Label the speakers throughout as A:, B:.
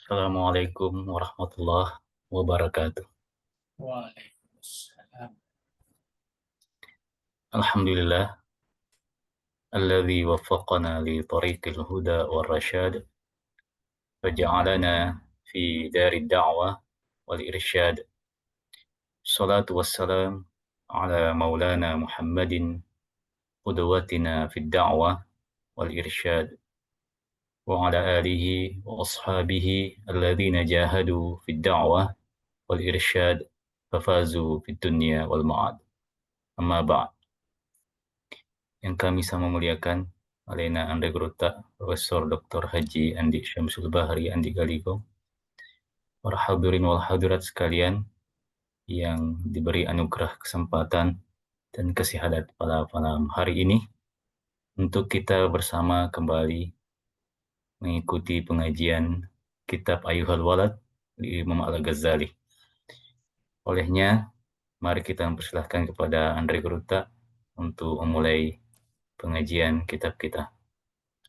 A: Assalamualaikum warahmatullahi wabarakatuh.
B: Waalaikumsalam.
A: Alhamdulillah alladzi waffaqana li tariqil huda war rasyad faja'alana fi darid da'wah wal irsyad. Salatu wassalam ala maulana Muhammadin qudwatina fid da'wah wal irsyad wa ala alihi wa ashabihi alladzina jahadu fid da'wah wal irsyad fafazu fid dunya wal ma'ad. Amma ba'd. Yang kami sama muliakan Alena Andre Gruta, Profesor Dr. Haji Andi Syamsul Bahri Andi Galigo, para hadirin wal hadirat sekalian yang diberi anugerah kesempatan dan kesehatan pada malam hari ini untuk kita bersama kembali mengikuti pengajian kitab Ayyuhal Walad di Imam Al-Ghazali. Olehnya, mari kita mempersilahkan kepada Andre Gruta untuk memulai pengajian kitab kita.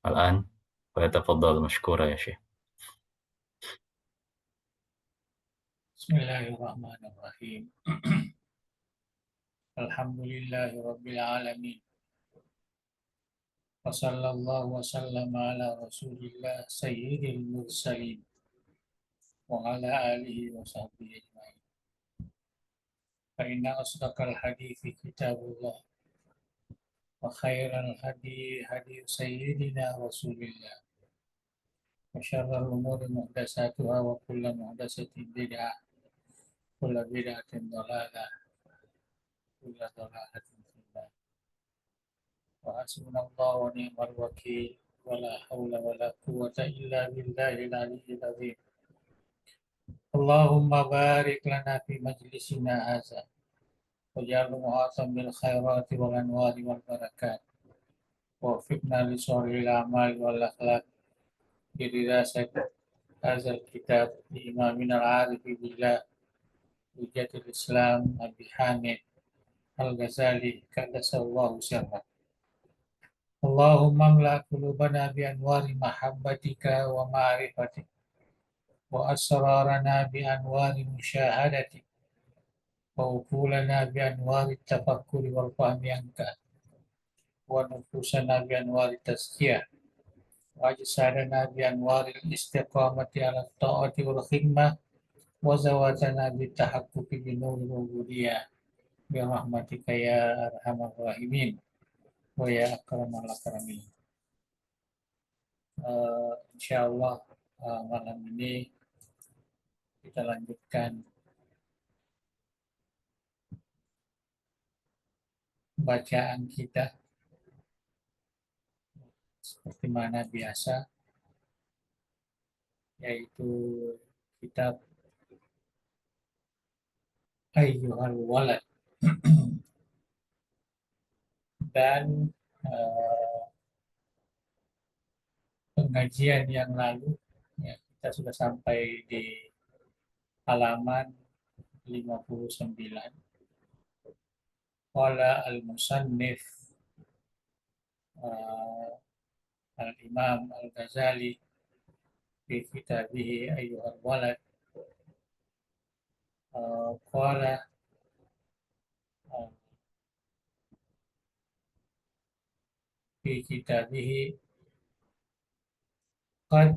A: Al-an, falyatafaddal mashkura ya Syekh.
B: Bismillahirrahmanirrahim. Alhamdulillahi Rabbil Alamin. Wa sallallahu wa sallama ala rasulillah sayyidil mursalin wa ala alihi wa sahbihi ajma'in. Fa inna asdaqal hadithi kitabullah wa khairal hadi hadi sayyidina rasulillah wa syarral umuri muhdatsatuha wa kullu muhdatsatin bid'ah kullu bid'atin dhalalah kullu dhalalatin finnar. Wa hasbunallahu wa ni'mal wakil wa la haula wa la quwwata illa billahil aliyyil azim. Allahumma barik lana fi majlisina hadza waj'alhu mu'atam bil khairati wal anwari wal barakat wa waffiqna li sholihil a'mali wal akhlaq bi dirasati hadzal kitab li imamina al-arifi billah hujjatul Islam Abi Hamid Al-Ghazali qaddasallahu sirrah. Allahumma amla qulubana bi anwari mahabbatika wa ma'rifatik wa asrarana bi anwari musyahadatik wa uqulana bi anwari tafakkuri wal fahmi anka wa nufusana bi anwari tazkiyah wa ajsadana bi anwari istiqamati ala ta'ati wal khidmah wa zawatana bi tahaqquqi bi nuril ubudiyah bi rahmatika ya arhamar rahimin wa ya akramal akramin. Insyaallah malam ini kita lanjutkan bacaan kita seperti mana biasa, yaitu kitab Ayyuhal Walad. Dan pengajian yang lalu ya, kita sudah sampai di halaman 59. Qala al-musannif al-imam al-Ghazali fi kitabihi Ayyuhal Walad, qala fi kitabihi qad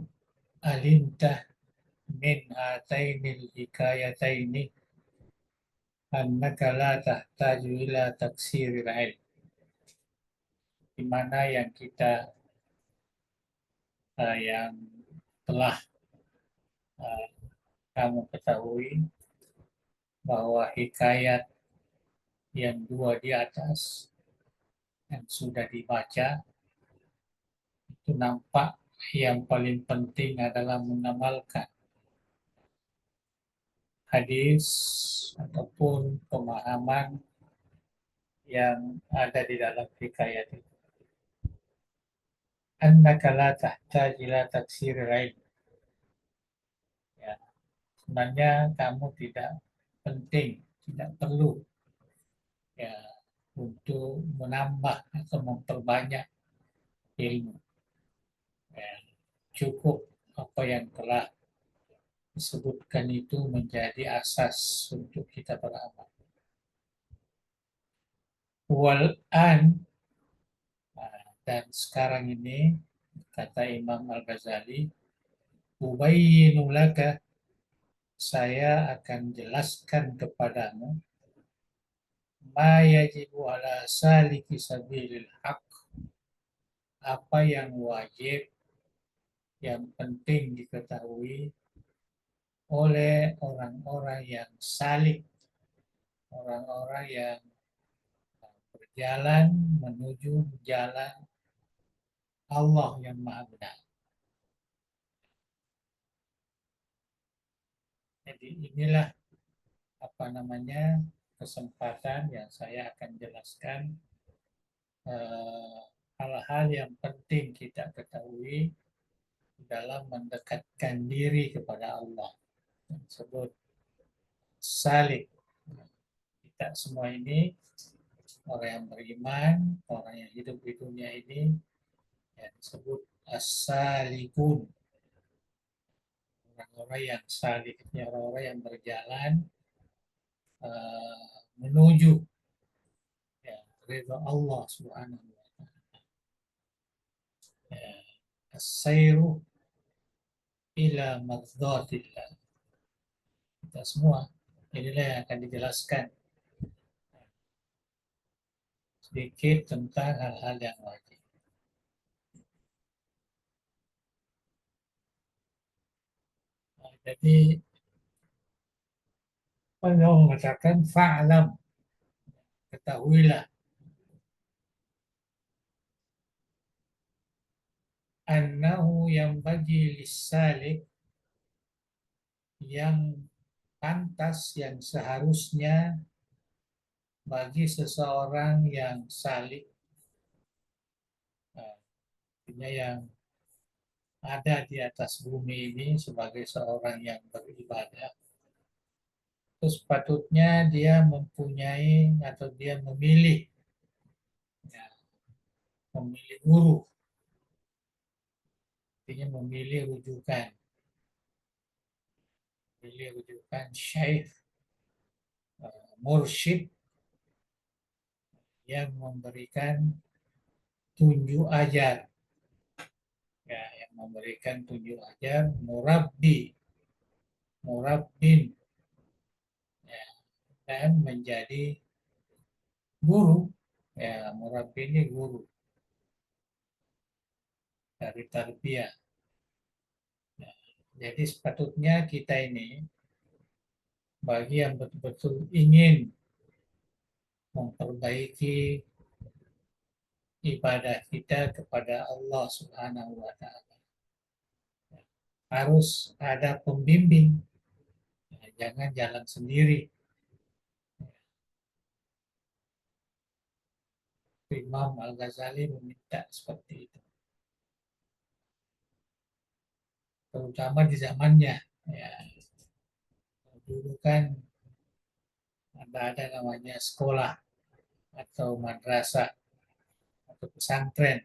B: alimta min hatainil hikayataini annaka la tahtaju ila taksiril ilm, di mana yang kita yang telah kamu ketahui bahwa hikayat yang dua di atas yang sudah dibaca itu nampak yang paling penting adalah mengamalkan hadis ataupun pemahaman yang ada di dalam hikayat itu. Annaka la tahtaj ila taksir ilm. Ya, sebenarnya kamu tidak penting, tidak perlu ya untuk menambah atau memperbanyak ilmu. Ya, cukup apa yang telah disebutkan itu menjadi asas untuk kita beramal. Wal-an, dan sekarang ini kata Imam Al-Ghazali, ubayyinu laka, saya akan jelaskan kepadamu ma yajibu ala saliki sabilil haq, apa yang wajib, yang penting diketahui oleh orang-orang yang salik, orang-orang yang berjalan menuju jalan Allah yang Maha Benar. Jadi inilah apa namanya kesempatan yang saya akan jelaskan hal-hal yang penting kita ketahui dalam mendekatkan diri kepada Allah. Disebut salik. Kita semua ini orang yang beriman, orang yang hidup di dunia ini yang disebut as-salikun. Orang-orang yang salik, orang-orang yang berjalan menuju ya, ridha Allah Subhanahu wa taala. Ya, as-sairu ila mardhatillah. Kita semua inilah yang akan dijelaskan sedikit tentang hal-hal yang wajib. Nah, jadi Allah mengatakan fa'lam, ketahuilah annahu yang bagi lisalik, yang pantas, yang seharusnya bagi seseorang yang salik, artinya yang ada di atas bumi ini sebagai seorang yang beribadah, itu sepatutnya dia mempunyai atau dia memilih, ya, memilih guru, artinya memilih rujukan syekh, mursyid yang memberikan tunjuk ajar, ya, yang memberikan tunjuk ajar, murabbin, ya, dan menjadi guru, ya, murabbi ini guru dari tarbiyah. Ya, jadi sepatutnya kita ini bagi yang betul-betul ingin memperbaiki ibadah kita kepada Allah Subhanahu wa taala, harus ada pembimbing. Ya, jangan jalan sendiri. Imam Al-Ghazali meminta seperti itu, terutama di zamannya. Ya, dulu kan ada namanya sekolah atau madrasah atau pesantren.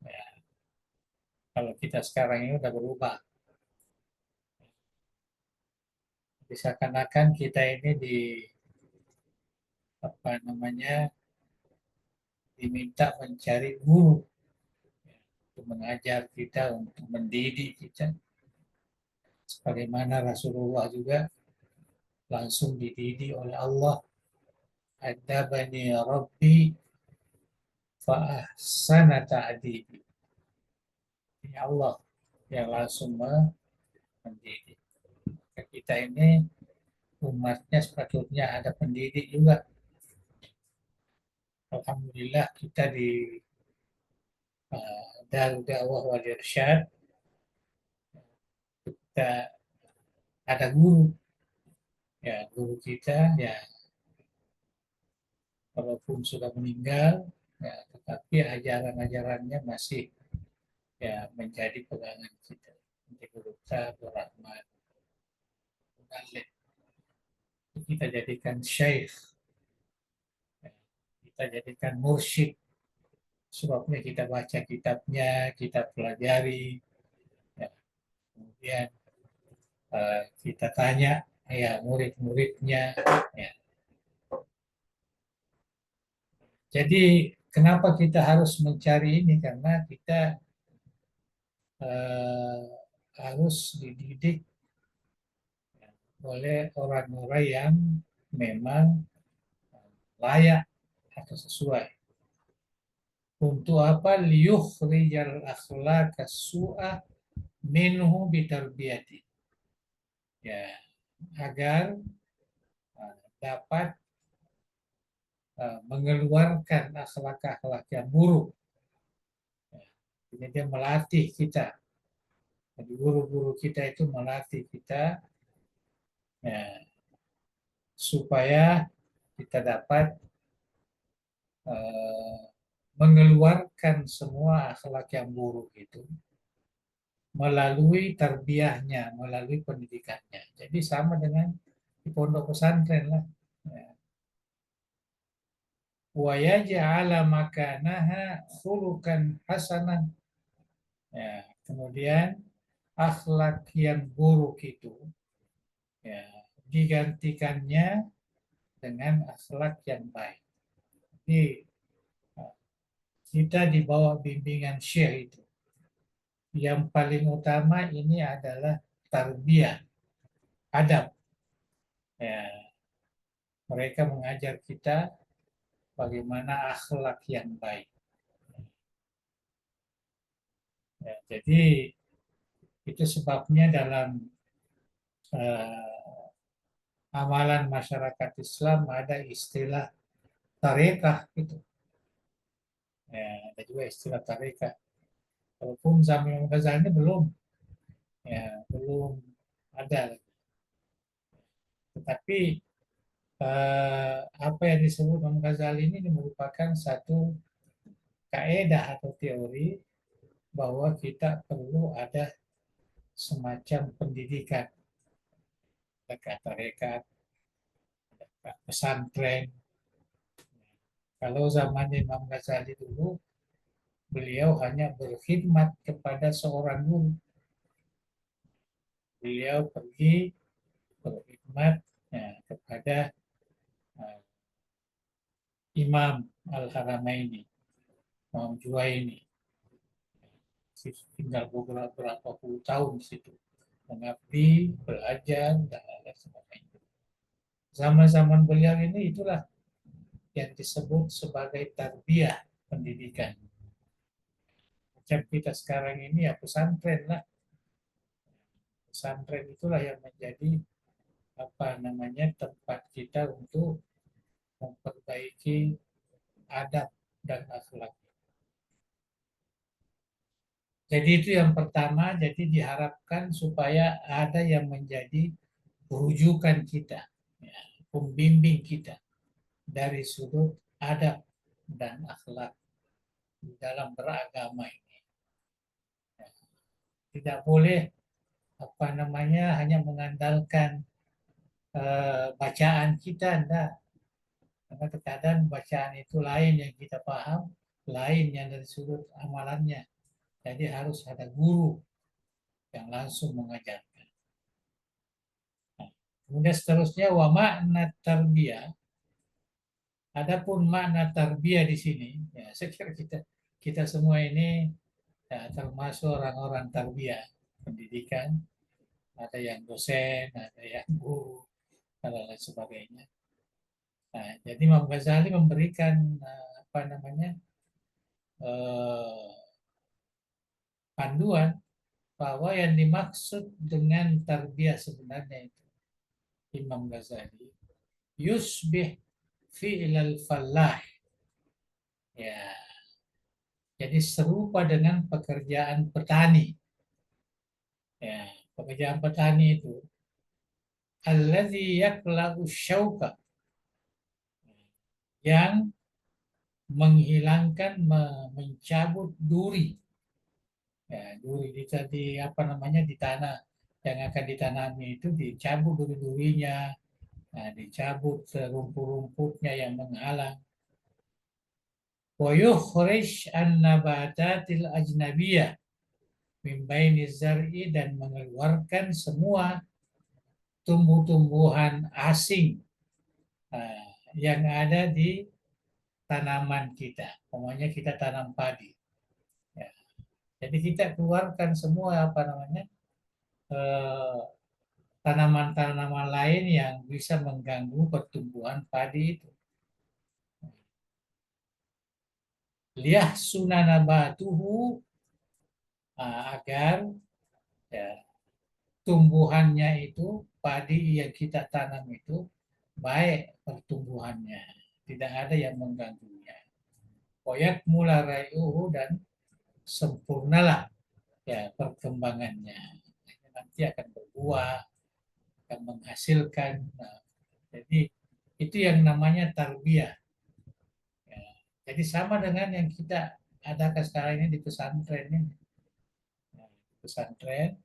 B: Ya, kalau kita sekarang ini udah berubah. Seakan-akan kita ini apa namanya diminta mencari guru, ya, untuk mengajar kita, untuk mendidik kita. Sebagaimana Rasulullah juga langsung dididik oleh Allah. Adabani Rabbi fa ahsana ta'dibi. Ini Allah yang langsung mendidik. Kita ini umatnya sepatutnya ada pendidik juga. Alhamdulillah kita di Darul Da'wah wal Irsyad kita ada guru, ya, guru kita ya walaupun sudah meninggal, ya, tetapi ajaran-ajarannya masih ya menjadi pegangan kita. Guru kita Rahman, kita jadikan syekh, ya, kita jadikan mursyid, sebabnya kita baca kitabnya, kita pelajari, ya, kemudian kita tanya ya murid-muridnya. Ya. Jadi kenapa kita harus mencari ini? Karena kita eh, harus dididik oleh orang-orang yang memang layak atau sesuai. Untuk apa? Liyukhrijal akhlaqa su'a minhu bitarbiyati. Ya, agar dapat mengeluarkan akhlak-akhlak yang buruk. Jadi dia melatih kita. Jadi guru-guru kita itu melatih kita ya, supaya kita dapat uh, mengeluarkan semua akhlak yang buruk itu melalui tarbiyahnya, melalui pendidikannya. Jadi sama dengan di pondok pesantren lah. Ya. Wa yaj'ala makanaha khuluqan hasanan. Ya, kemudian akhlak yang buruk itu ya digantikannya dengan akhlak yang baik. Jadi kita di bawah bimbingan Syekh itu. Yang paling utama ini adalah tarbiyah, adab. Ya, mereka mengajar kita bagaimana akhlak yang baik. Ya, jadi itu sebabnya dalam uh, amalan masyarakat Islam ada istilah tarekah itu. Ya, ada juga istilah tarekah. Walaupun zaman Imam Ghazali belum, ya belum ada. Tetapi apa yang disebut Imam Ghazali ini merupakan satu kaedah atau teori bahwa kita perlu ada semacam pendidikan dekat tarekat, dekat pesantren. Kalau zaman Imam Ghazali dulu, beliau hanya berkhidmat kepada seorang guru. Beliau pergi berkhidmat ya, kepada uh, Imam Al-Haramaini, Imam Juwaini. Tinggal beberapa puluh tahun di situ. Mengabdi, belajar, dan lain sebagainya. Zaman-zaman beliau ini itulah yang disebut sebagai tarbiyah pendidikan. Macam kita sekarang ini ya pesantren lah. Pesantren itulah yang menjadi apa namanya tempat kita untuk memperbaiki adab dan akhlak. Jadi itu yang pertama, jadi diharapkan supaya ada yang menjadi rujukan kita, ya, pembimbing kita dari sudut adab dan akhlak dalam beragama ini. Ya, tidak boleh apa namanya hanya mengandalkan bacaan kita, enggak. Karena terkadang bacaan itu lain yang kita paham, lain yang dari sudut amalannya. Jadi harus ada guru yang langsung mengajarkan. Nah, kemudian seterusnya wa makna tarbiyah. Adapun makna tarbiyah di sini, ya saya kira kita semua ini ya, termasuk orang-orang tarbiyah pendidikan, ada yang dosen, ada yang guru, dan lain sebagainya. Nah, jadi Imam Ghazali memberikan apa namanya eh, panduan bahwa yang dimaksud dengan tarbiyah sebenarnya itu Imam Ghazali yusbih fi'lal fallah, ya jadi serupa dengan pekerjaan petani, ya pekerjaan petani itu alladzi yakla'u syauka, yang menghilangkan mencabut duri, ya duri di apa namanya di tanah yang akan ditanami itu dicabut duri-durinya. Nah, dicabut rumput-rumputnya yang menghalang. Wa yukhrij an-nabatatil ajnabiyah min baini zar'i, dan mengeluarkan semua tumbuh-tumbuhan asing yang ada di tanaman kita. Pokoknya kita tanam padi. Ya. Jadi kita keluarkan semua apa namanya eh, tanaman-tanaman lain yang bisa mengganggu pertumbuhan padi itu. Liah sunanabatuhu agar ya, tumbuhannya itu padi yang kita tanam itu baik pertumbuhannya, tidak ada yang mengganggunya. Koyak mulai dan sempurnalah ya perkembangannya. Nanti akan berbuah, akan menghasilkan. Nah, jadi itu yang namanya tarbiyah. Ya. Jadi sama dengan yang kita adakan sekarang ini di pesantren ini. Nah, pesantren,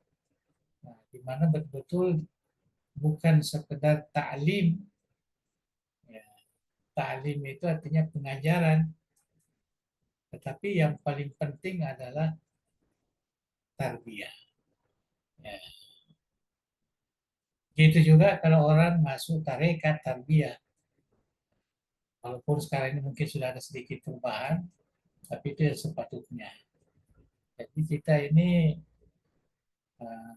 B: nah, di mana betul-betul bukan sekedar taklim. Ya, taklim itu artinya pengajaran, tetapi yang paling penting adalah tarbiyah. Ya. Gitu juga kalau orang masuk tarekat tarbiyah. Walaupun sekarang ini mungkin sudah ada sedikit perubahan, tapi itu yang sepatutnya. Jadi kita ini,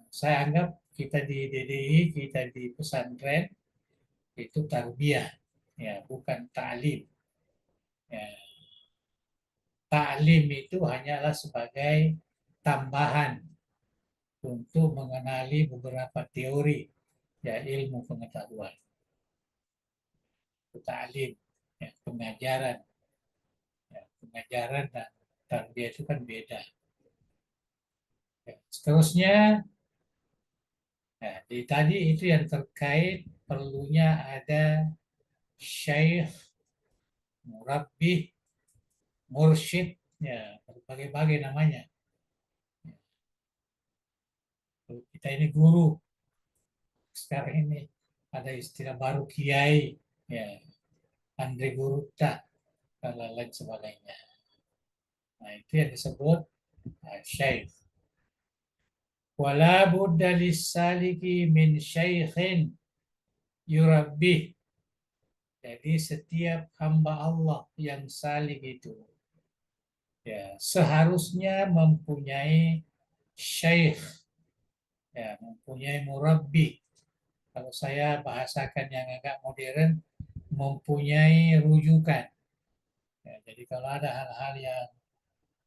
B: saya anggap kita di DDI, kita di pesantren, itu tarbiyah, ya bukan ta'lim. Ya, ta'lim itu hanyalah sebagai tambahan untuk mengenali beberapa teori, ya ilmu pengetahuan. Itu ta'lim, ya, pengajaran. Ya, pengajaran dan tarbiyah itu kan beda. Ya, seterusnya, nah, tadi itu yang terkait perlunya ada syekh, murabbih, mursyid, ya berbagai-bagai namanya. Kita ini guru, sekarang ini ada istilah baru kiai, ya Andre Guruta, dan lain sebagainya. Nah itu yang disebut syekh. Wala budda saliki min syaikhin yurabbih. Jadi setiap hamba Allah yang salih itu ya seharusnya mempunyai syekh, ya mempunyai murabbi. Kalau saya bahasakan yang agak modern, mempunyai rujukan. Ya, jadi kalau ada hal-hal yang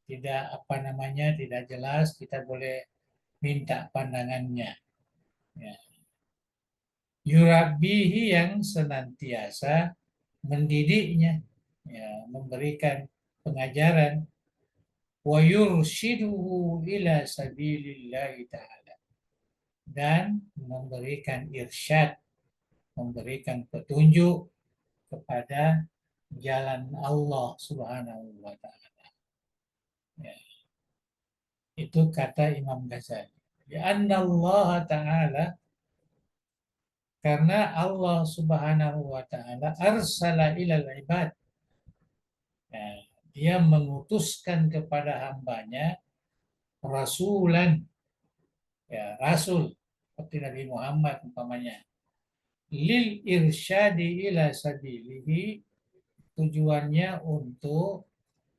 B: tidak apa namanya tidak jelas, kita boleh minta pandangannya. Ya. Yurabihi yang senantiasa mendidiknya, ya, memberikan pengajaran, wa yurshiduhu ila sabilillahi ta'ala, dan memberikan irsyad, memberikan petunjuk kepada jalan Allah Subhanahu wa taala. Ya, itu kata Imam Ghazali. Ya Allah taala, karena Allah Subhanahu wa taala arsala ilal ibad. Ya, dia mengutuskan kepada hambanya rasulan, ya rasul seperti Nabi Muhammad umpamanya, lil irsyadi ila sabilihi, tujuannya untuk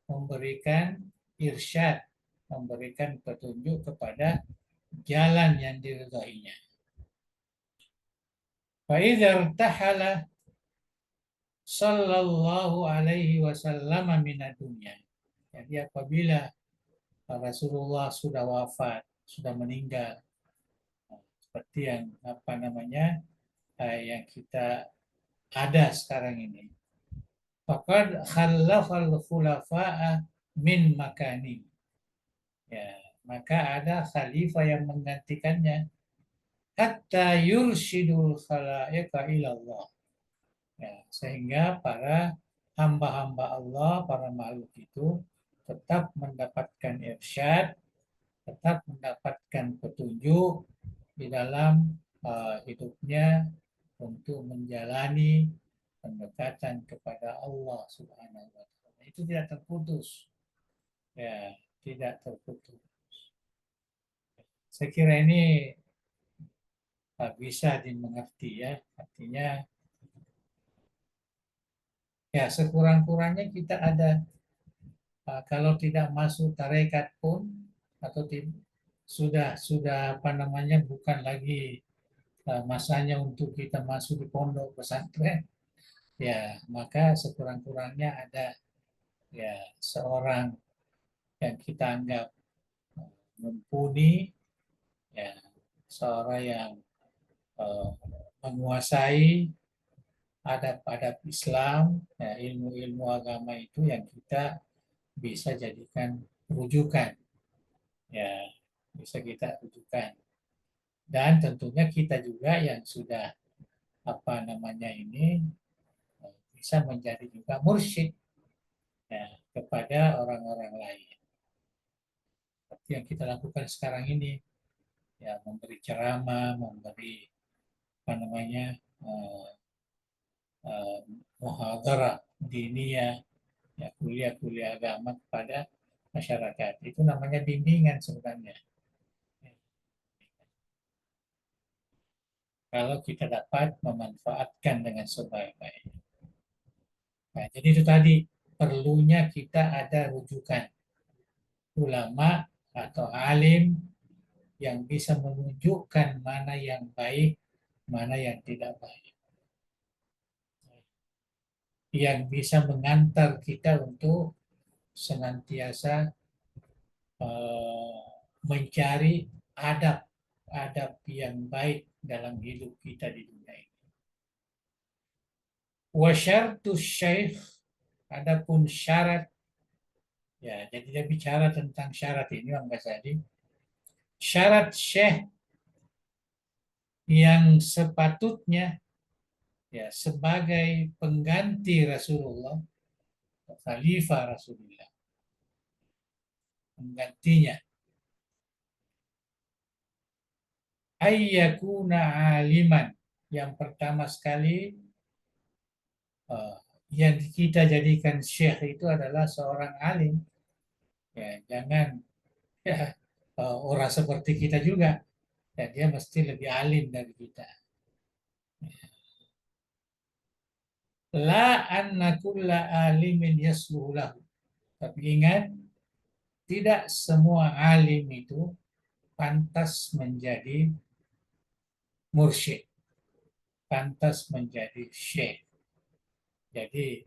B: memberikan irsyad, memberikan petunjuk kepada jalan yang diridhoinya. Fa'idza irtahala sallallahu alaihi wasallam minad dunya. Jadi apabila Rasulullah sudah wafat, sudah meninggal, seperti yang apa namanya yang kita ada sekarang ini. Faqad khallafal khulafa'a min makani. Ya, maka ada khalifah yang menggantikannya hatta yursyidul khalaiqa ilallah. Ya, sehingga para hamba-hamba Allah, para makhluk itu tetap mendapatkan irsyad, tetap mendapatkan petunjuk di dalam hidupnya untuk menjalani pendekatan kepada Allah Subhanahu wa taala. Itu tidak terputus. Ya, tidak terputus. Saya kira ini bisa dimengerti ya. Artinya ya sekurang-kurangnya kita ada kalau tidak masuk tarekat pun atau sudah apa namanya bukan lagi masanya untuk kita masuk di pondok pesantren, ya maka sekurang-kurangnya ada ya seorang yang kita anggap mumpuni, ya seorang yang uh, menguasai adab-adab Islam, ya, ilmu-ilmu agama itu yang kita bisa jadikan rujukan, ya bisa kita rujukan. Dan tentunya kita juga yang sudah apa namanya ini bisa menjadi juga mursyid ya, kepada orang-orang lain. Seperti yang kita lakukan sekarang ini, ya memberi ceramah, memberi apa namanya uh, muhadarah diniyah, ya kuliah-kuliah agama kepada masyarakat. Itu namanya bimbingan sebenarnya. Kalau kita dapat memanfaatkan dengan sebaik-baiknya. Nah, jadi itu tadi perlunya kita ada rujukan ulama atau alim yang bisa menunjukkan mana yang baik, mana yang tidak baik. Yang bisa mengantar kita untuk senantiasa uh, mencari adab-adab yang baik dalam hidup kita di dunia ini. Wa syartu syekh, adapun syarat, ya jadi dia bicara tentang syarat ini Imam Ghazali. Syarat syekh yang sepatutnya ya sebagai pengganti Rasulullah, khalifah Rasulullah, penggantinya, ayyakuna aliman. Yang pertama sekali yang kita jadikan syekh itu adalah seorang alim. Ya, jangan ya, orang seperti kita juga. Ya, dia mesti lebih alim dari kita. La anna kulla alimin yasluhu lahu. Tapi ingat, tidak semua alim itu pantas menjadi mursyid, pantas menjadi syekh. Jadi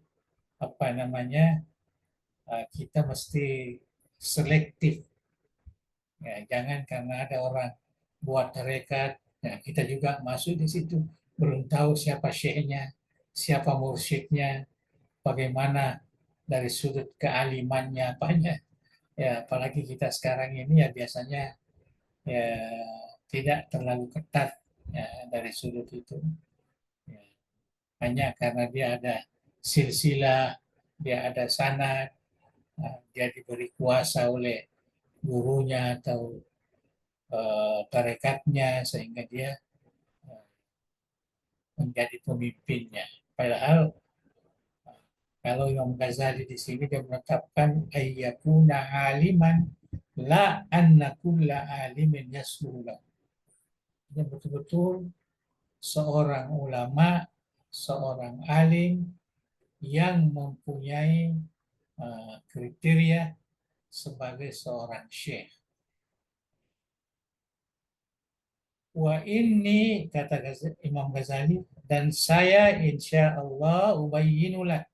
B: apa namanya, kita mesti selektif. Ya, jangan karena ada orang buat tarekat, ya, kita juga masuk di situ. Belum tahu siapa syekhnya, siapa mursyidnya, bagaimana dari sudut kealimannya, apanya. Ya, apalagi kita sekarang ini ya biasanya ya tidak terlalu ketat ya, dari sudut itu. Ya, hanya karena dia ada silsilah, dia ada sanad, dia diberi kuasa oleh gurunya atau tarekatnya sehingga dia uh, menjadi pemimpinnya. Padahal kalau Imam Ghazali di sini dia menetapkan ayyakuna aliman la anna kulla alimin yasluhu. Dia betul-betul seorang ulama, seorang alim yang mempunyai kriteria sebagai seorang syekh. Wa ini kata Imam Ghazali, dan saya insya Allah ubayyinulah,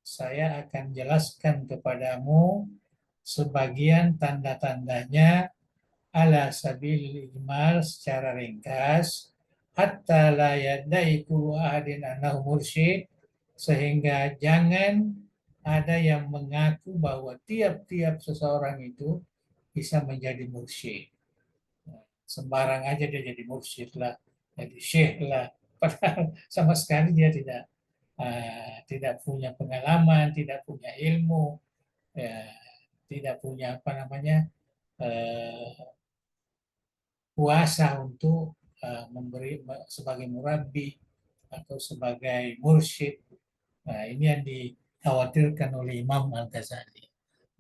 B: saya akan jelaskan kepadamu sebagian tanda-tandanya ala sabil ijmal secara ringkas hatta la yadai kullu ahadin annahu mursyid, sehingga jangan ada yang mengaku bahwa tiap-tiap seseorang itu bisa menjadi mursyid. Sembarang aja dia jadi mursyid lah, jadi syekh lah, padahal sama sekali dia tidak punya pengalaman, tidak punya ilmu, ya, tidak punya apa namanya kuasa untuk memberi sebagai murabi atau sebagai mursyid. Nah, ini yang dikhawatirkan oleh Imam Al-Ghazali.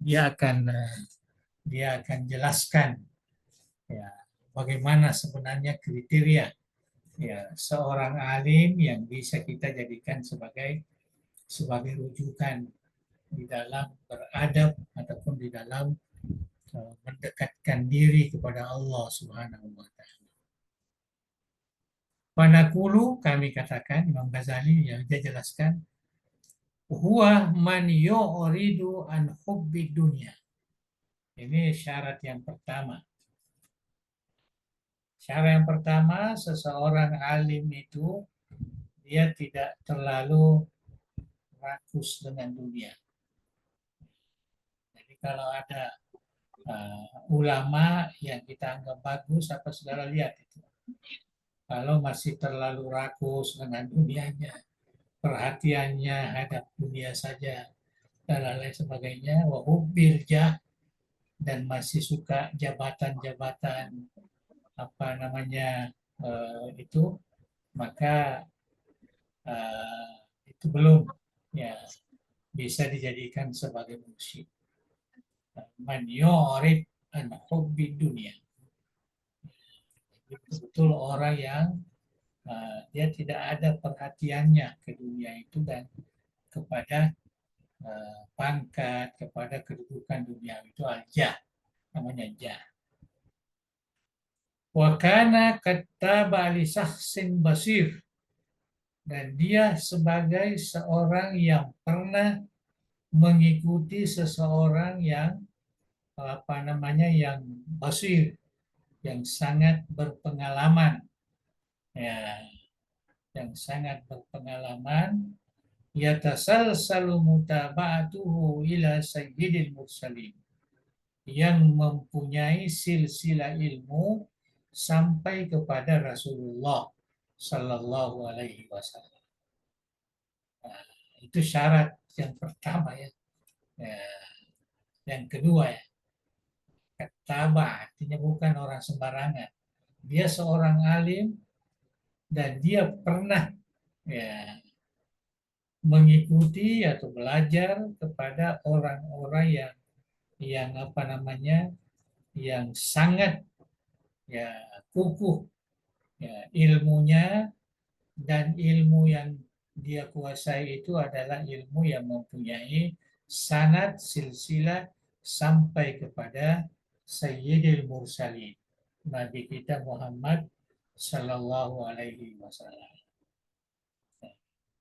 B: Dia akan jelaskan ya bagaimana sebenarnya kriteria ya seorang alim yang bisa kita jadikan sebagai rujukan di dalam beradab ataupun di dalam mendekatkan diri kepada Allah Subhanahu wa taala. Panakulu kami katakan Imam Ghazali yang dia jelaskan huwa man yu'ridu an hubbi dunia. Ini syarat yang pertama. Syarat yang pertama, seseorang alim itu dia tidak terlalu rakus dengan dunia. Jadi kalau ada ulama yang kita anggap bagus apa segala lihat itu. Kalau masih terlalu rakus dengan dunianya, perhatiannya hadap dunia saja dan lain sebagainya, wahubbil jah dan masih suka jabatan-jabatan apa namanya itu, maka itu belum ya bisa dijadikan sebagai mursyid. Man yurid an hubbi dunia. Betul orang yang dia tidak ada perhatiannya ke dunia itu dan kepada pangkat, kepada kedudukan dunia itu aja, namanya jah. Wakana kattaba li syahsin basir, dan dia sebagai seorang yang pernah mengikuti seseorang yang apa namanya yang basir, yang sangat berpengalaman, ya, yang sangat berpengalaman, yatasalsalu mutaba'atuhu ila sayyidil mursalin, yang mempunyai silsilah ilmu sampai kepada Rasulullah Sallallahu Alaihi Wasallam. Nah, itu syarat yang pertama ya. Ya. Yang kedua ya, kataba artinya bukan orang sembarangan. Dia seorang alim dan dia pernah ya mengikuti atau belajar kepada orang-orang yang apa namanya yang sangat ya kukuh ya ilmunya, dan ilmu yang dia kuasai itu adalah ilmu yang mempunyai sanad silsilah sampai kepada Sayyidil Mursalin, Nabi kita Muhammad Sallallahu Alaihi Wasallam.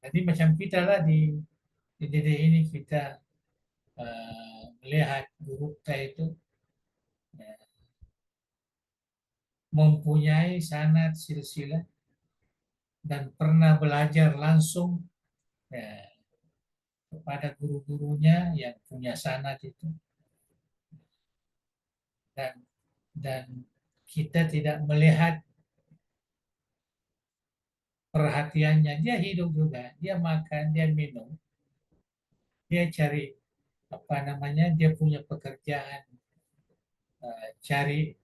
B: Jadi macam kita lah di DD ini kita melihat guru kita itu ya, mempunyai sanad silsilah dan pernah belajar langsung ya, kepada guru-gurunya yang punya sanad itu, dan dan kita tidak melihat perhatiannya, dia hidup juga, dia makan, dia minum, dia cari apa namanya, dia punya pekerjaan, cari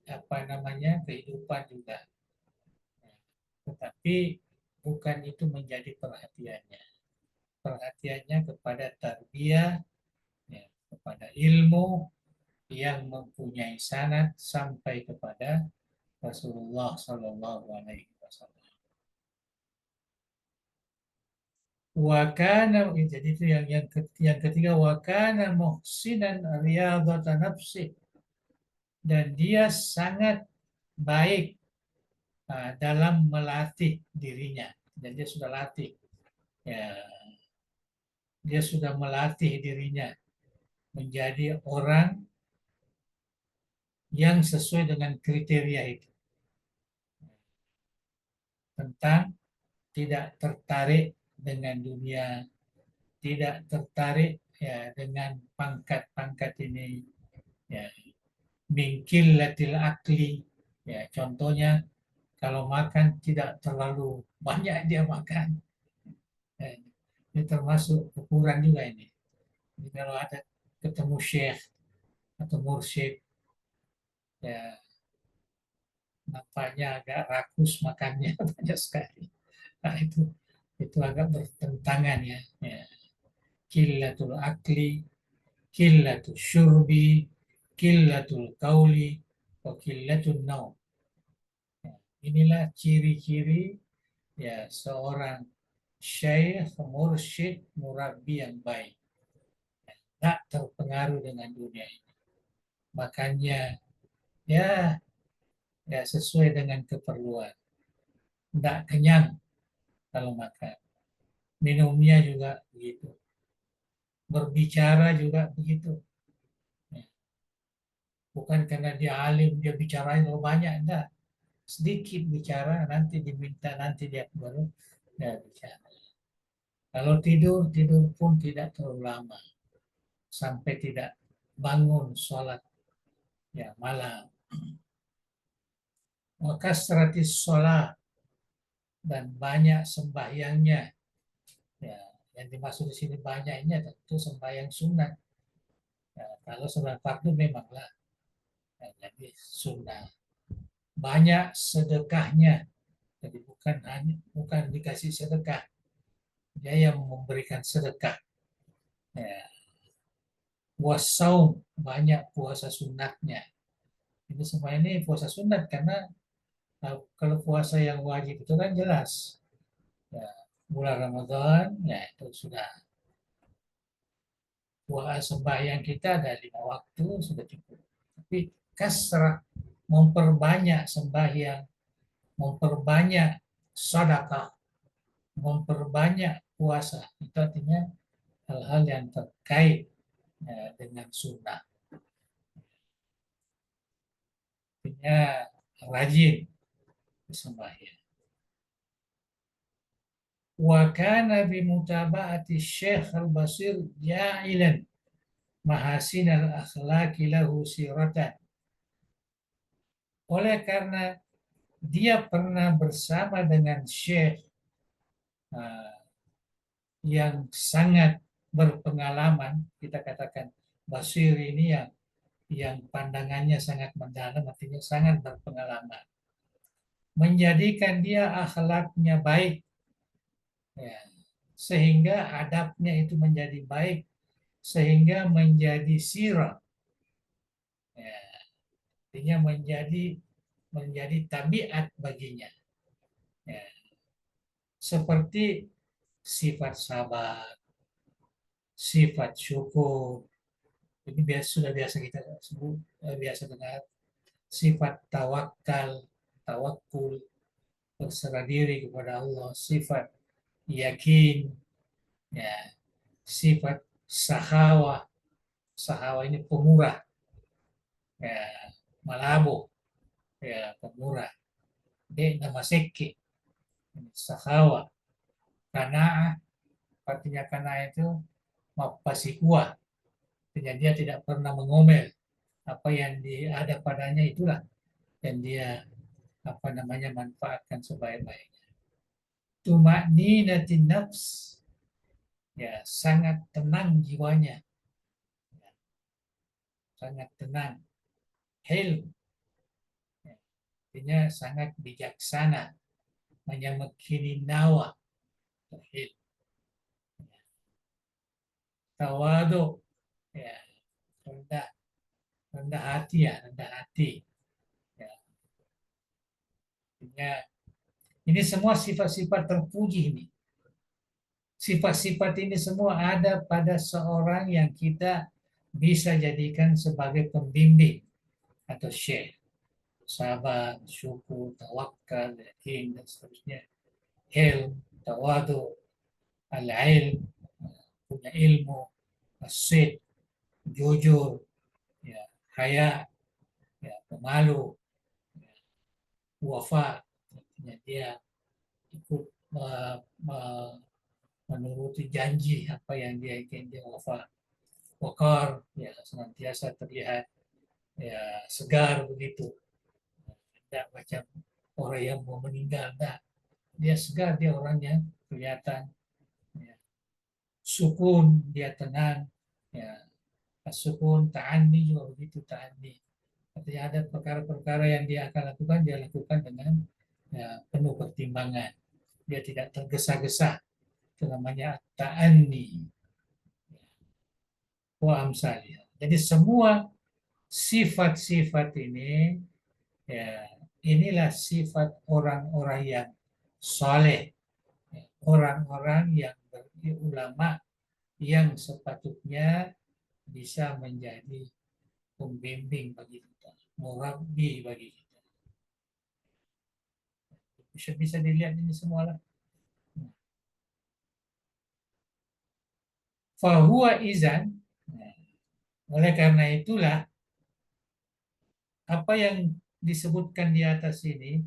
B: apa namanya kehidupan juga, tetapi bukan itu menjadi perhatiannya. Perhatiannya kepada tarbiyah, ya, kepada ilmu yang mempunyai sanad sampai kepada Rasulullah Sallallahu Alaihi Wasallam. Wakana, jadi itu yang ketiga, wakana muhsinan riyadhata nafsi, dan dia sangat baik dalam melatih dirinya, dan dia sudah latih ya, dia sudah melatih dirinya menjadi orang yang sesuai dengan kriteria itu, tentang tidak tertarik dengan dunia, tidak tertarik ya dengan pangkat-pangkat ini ya, mingkil latil akli ya, contohnya kalau makan tidak terlalu banyak dia makan ya, ini termasuk ukuran juga ini. Jadi kalau ada ketemu syekh atau mursyid ya, nampaknya agak rakus makannya banyak sekali. Nah, itu agak bertentangan ya. Ya. Killatul akli, killatul syurbi, killatul kauli, wa killatul naum. Ya. inilah ciri-ciri ya seorang syekh, mursyid, murabbi yang baik. Tak terpengaruh dengan dunia ini. Makanya ya sesuai dengan keperluan. Tidak kenyang kalau makan. Minumnya juga begitu. Berbicara juga begitu. Ya. Bukan karena dia alim, dia bicara terlalu banyak. Enggak. Sedikit bicara, nanti diminta, nanti dia baru ya, bicara. Kalau tidur, tidur pun tidak terlalu lama. Sampai tidak bangun sholat ya malam. Maka stratis sholat dan banyak sembahyangnya. Ya, yang dimaksud di sini banyaknya tentu sembahyang sunat. Ya, kalau sembahyang fardu memanglah ya, jadi sunnah. Banyak sedekahnya. Jadi bukan dikasih sedekah, dia yang memberikan sedekah. Ya, wasaum banyak puasa sunatnya. Ini semua ini puasa sunat karena kalau puasa yang wajib itu kan jelas. Ya, bulan Ramadan ya itu sudah puasa sembahyang kita ada 5 waktu sudah cukup. Tapi kasrah memperbanyak sembahyang, memperbanyak sedekah, memperbanyak puasa itu artinya hal-hal yang terkait dengan sunnah. Artinya rajin sembahyang. Wa kana bi mutaba'ati Syekh Al-Basir ja'ilan mahasin al-akhlaqi lahu siratan. Oleh karena dia pernah bersama dengan Syekh uh, yang sangat berpengalaman, kita katakan Basir ini yang pandangannya sangat mendalam, artinya sangat berpengalaman. Menjadikan dia akhlaknya baik, ya, sehingga adabnya itu menjadi baik, sehingga menjadi sirah, ya, artinya menjadi tabiat baginya, ya, seperti sifat sabar, sifat syukur. Ini sudah biasa kita sebut, biasa dengar sifat tawakal, tawakul, berserah diri kepada Allah, sifat yakin, ya, sifat sahawa, sahawa ini pemurah, ya, malabo, ya, pemurah. Dia nama seki, sahawa, karena artinya karena itu mapasikuah, artinya dia tidak pernah mengomel. Apa yang ada padanya itulah yang dia manfaatkan sebaik-baiknya. Tuma'ninatin nafs, ya sangat tenang jiwanya, ya, sangat tenang. Hilm, ya, artinya sangat bijaksana, menyemekini nawa. Hilm. Tawadu, ya rendah, rendah hati ya, rendah hati. Ya, artinya ini semua sifat-sifat terpuji ini. Sifat-sifat ini semua ada pada seorang yang kita bisa jadikan sebagai pembimbing atau syekh. Sabar, syukur, tawakal, yakin, dan seterusnya. Hilm, tawadu, al-ilm, punya ilmu, asid, jujur, ya, haya, ya, pemalu, ya, wafa, artinya dia ikut menuruti janji apa yang dia ingin, dia wafa. Wakar, ya senantiasa terlihat ya segar begitu, tidak macam orang yang mau meninggal, enggak, dia segar, dia orangnya kelihatan, ya. Sukun, dia tenang, ya. Sukun ta'anni juga begitu, ta'anni artinya ada perkara-perkara yang dia akan lakukan, dia lakukan dengan ya, penuh pertimbangan, dia tidak tergesa-gesa, itu namanya ta'anni wa amsalnya. Jadi semua sifat-sifat ini ya inilah sifat orang-orang yang soleh, orang-orang yang berulama yang sepatutnya bisa menjadi pembimbing bagi kita, murabbi bagi kita. Bisa dilihat ini semua lah. Fahuwa izan. Oleh karena itulah apa yang disebutkan di atas ini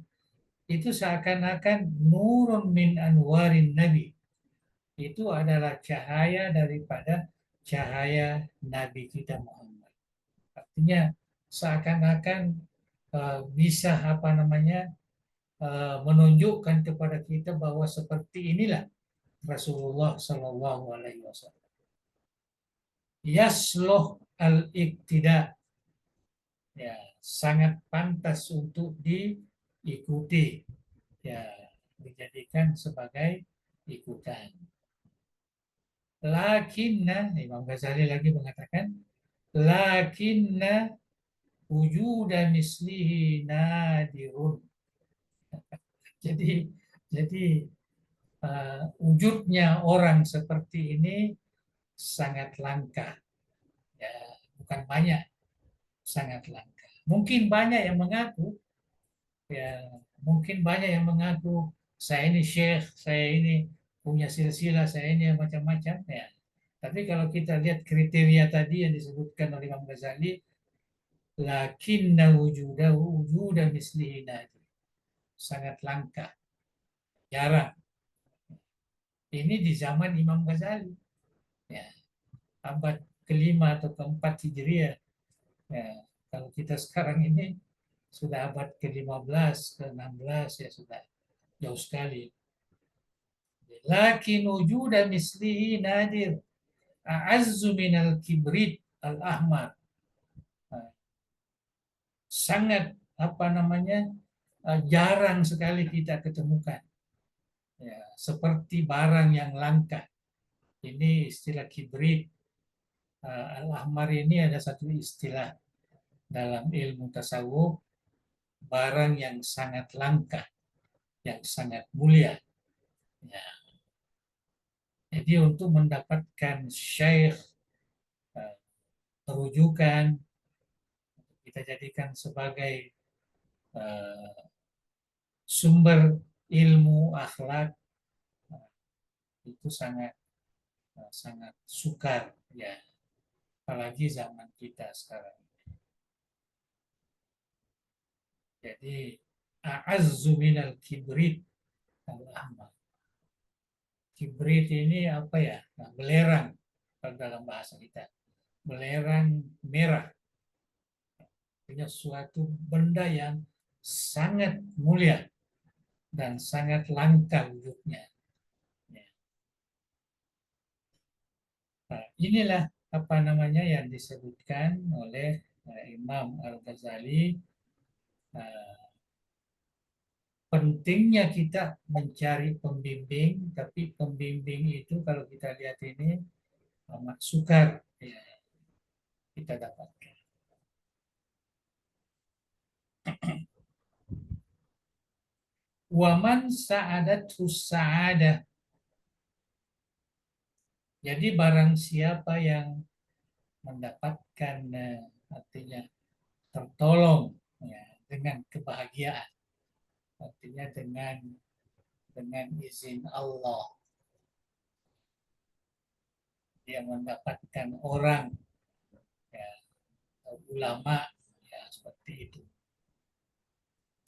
B: itu seakan-akan nurun min anwarin nabi. Itu adalah cahaya daripada cahaya Nabi kita Muhammad. Artinya seakan-akan bisa apa namanya menunjukkan kepada kita bahwa seperti inilah Rasulullah Shallallahu Alaihi Wasallam. Yasloh al-iktida, ya sangat pantas untuk diikuti, ya dijadikan sebagai ikutan. Lakinna, Imam Ghazali lagi mengatakan, lakinna wujuda mislihi nadirun. Jadi wujudnya orang seperti ini sangat langka, ya bukan banyak, sangat langka. Mungkin banyak yang mengaku, ya mungkin banyak yang mengaku saya ini syekh, saya ini punya silsilah, saya ini macam-macam, ya. Tapi kalau kita lihat kriteria tadi yang disebutkan oleh Imam Ghazali, lakinna wujuda mislihi nadir, sangat langka, jarang. Ini di zaman Imam Ghazali, ya, abad kelima atau keempat Hijriah. Ya, kalau kita sekarang ini sudah abad ke-15, ke-16, ya sudah jauh sekali. Lakin wujuda mislihi nadir, a'azzu minal kibrit al-ahmar. Sangat apa namanya jarang sekali kita ketemukan. Ya, seperti barang yang langka. Ini istilah kibrit. Al-ahmar ini ada satu istilah dalam ilmu tasawuf, barang yang sangat langka, yang sangat mulia. Ya. Jadi untuk mendapatkan syekh rujukan, kita jadikan sebagai sumber ilmu akhlak, itu sangat sangat sukar, ya, apalagi zaman kita sekarang. Jadi a'azzu minal kibrit al-ahmar. Kibrit ini apa ya? Nah, belerang kalau dalam bahasa kita. Belerang merah. Punya suatu benda yang sangat mulia dan sangat langka wujudnya. Ya. Nah, inilah apa namanya yang disebutkan oleh Imam Al-Ghazali, pentingnya kita mencari pembimbing, tapi pembimbing itu kalau kita lihat ini amat sukar, ya, kita dapatkan. Waman sa'adat sa'adah. Jadi barang siapa yang mendapatkan artinya tertolong, ya, dengan kebahagiaan, artinya dengan izin Allah, dia mendapatkan orang, ya, ulama, ya seperti itu.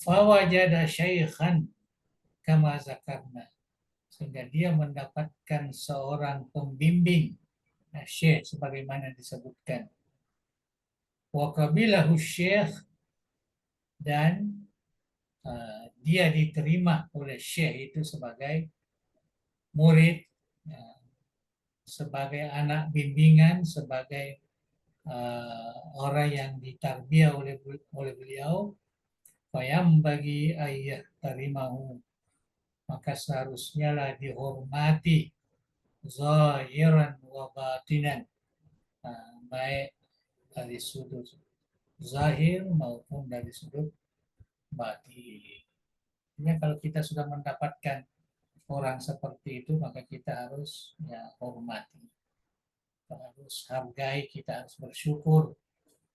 B: Fawajada syaikhan kama zakarna, sehingga dia mendapatkan seorang pembimbing, syekh sebagaimana disebutkan. Wa qabilahu syekh, dan dia diterima oleh syekh itu sebagai murid, sebagai anak bimbingan, sebagai orang yang ditarbiyah oleh beliau. Fayam bagi ayah tarimahu, maka seharusnya lah dihormati zahiran wa batinan, baik dari sudut zahir maupun dari sudut batin. Ya, kalau kita sudah mendapatkan orang seperti itu, maka kita harus ya hormati, kita harus hargai, kita harus bersyukur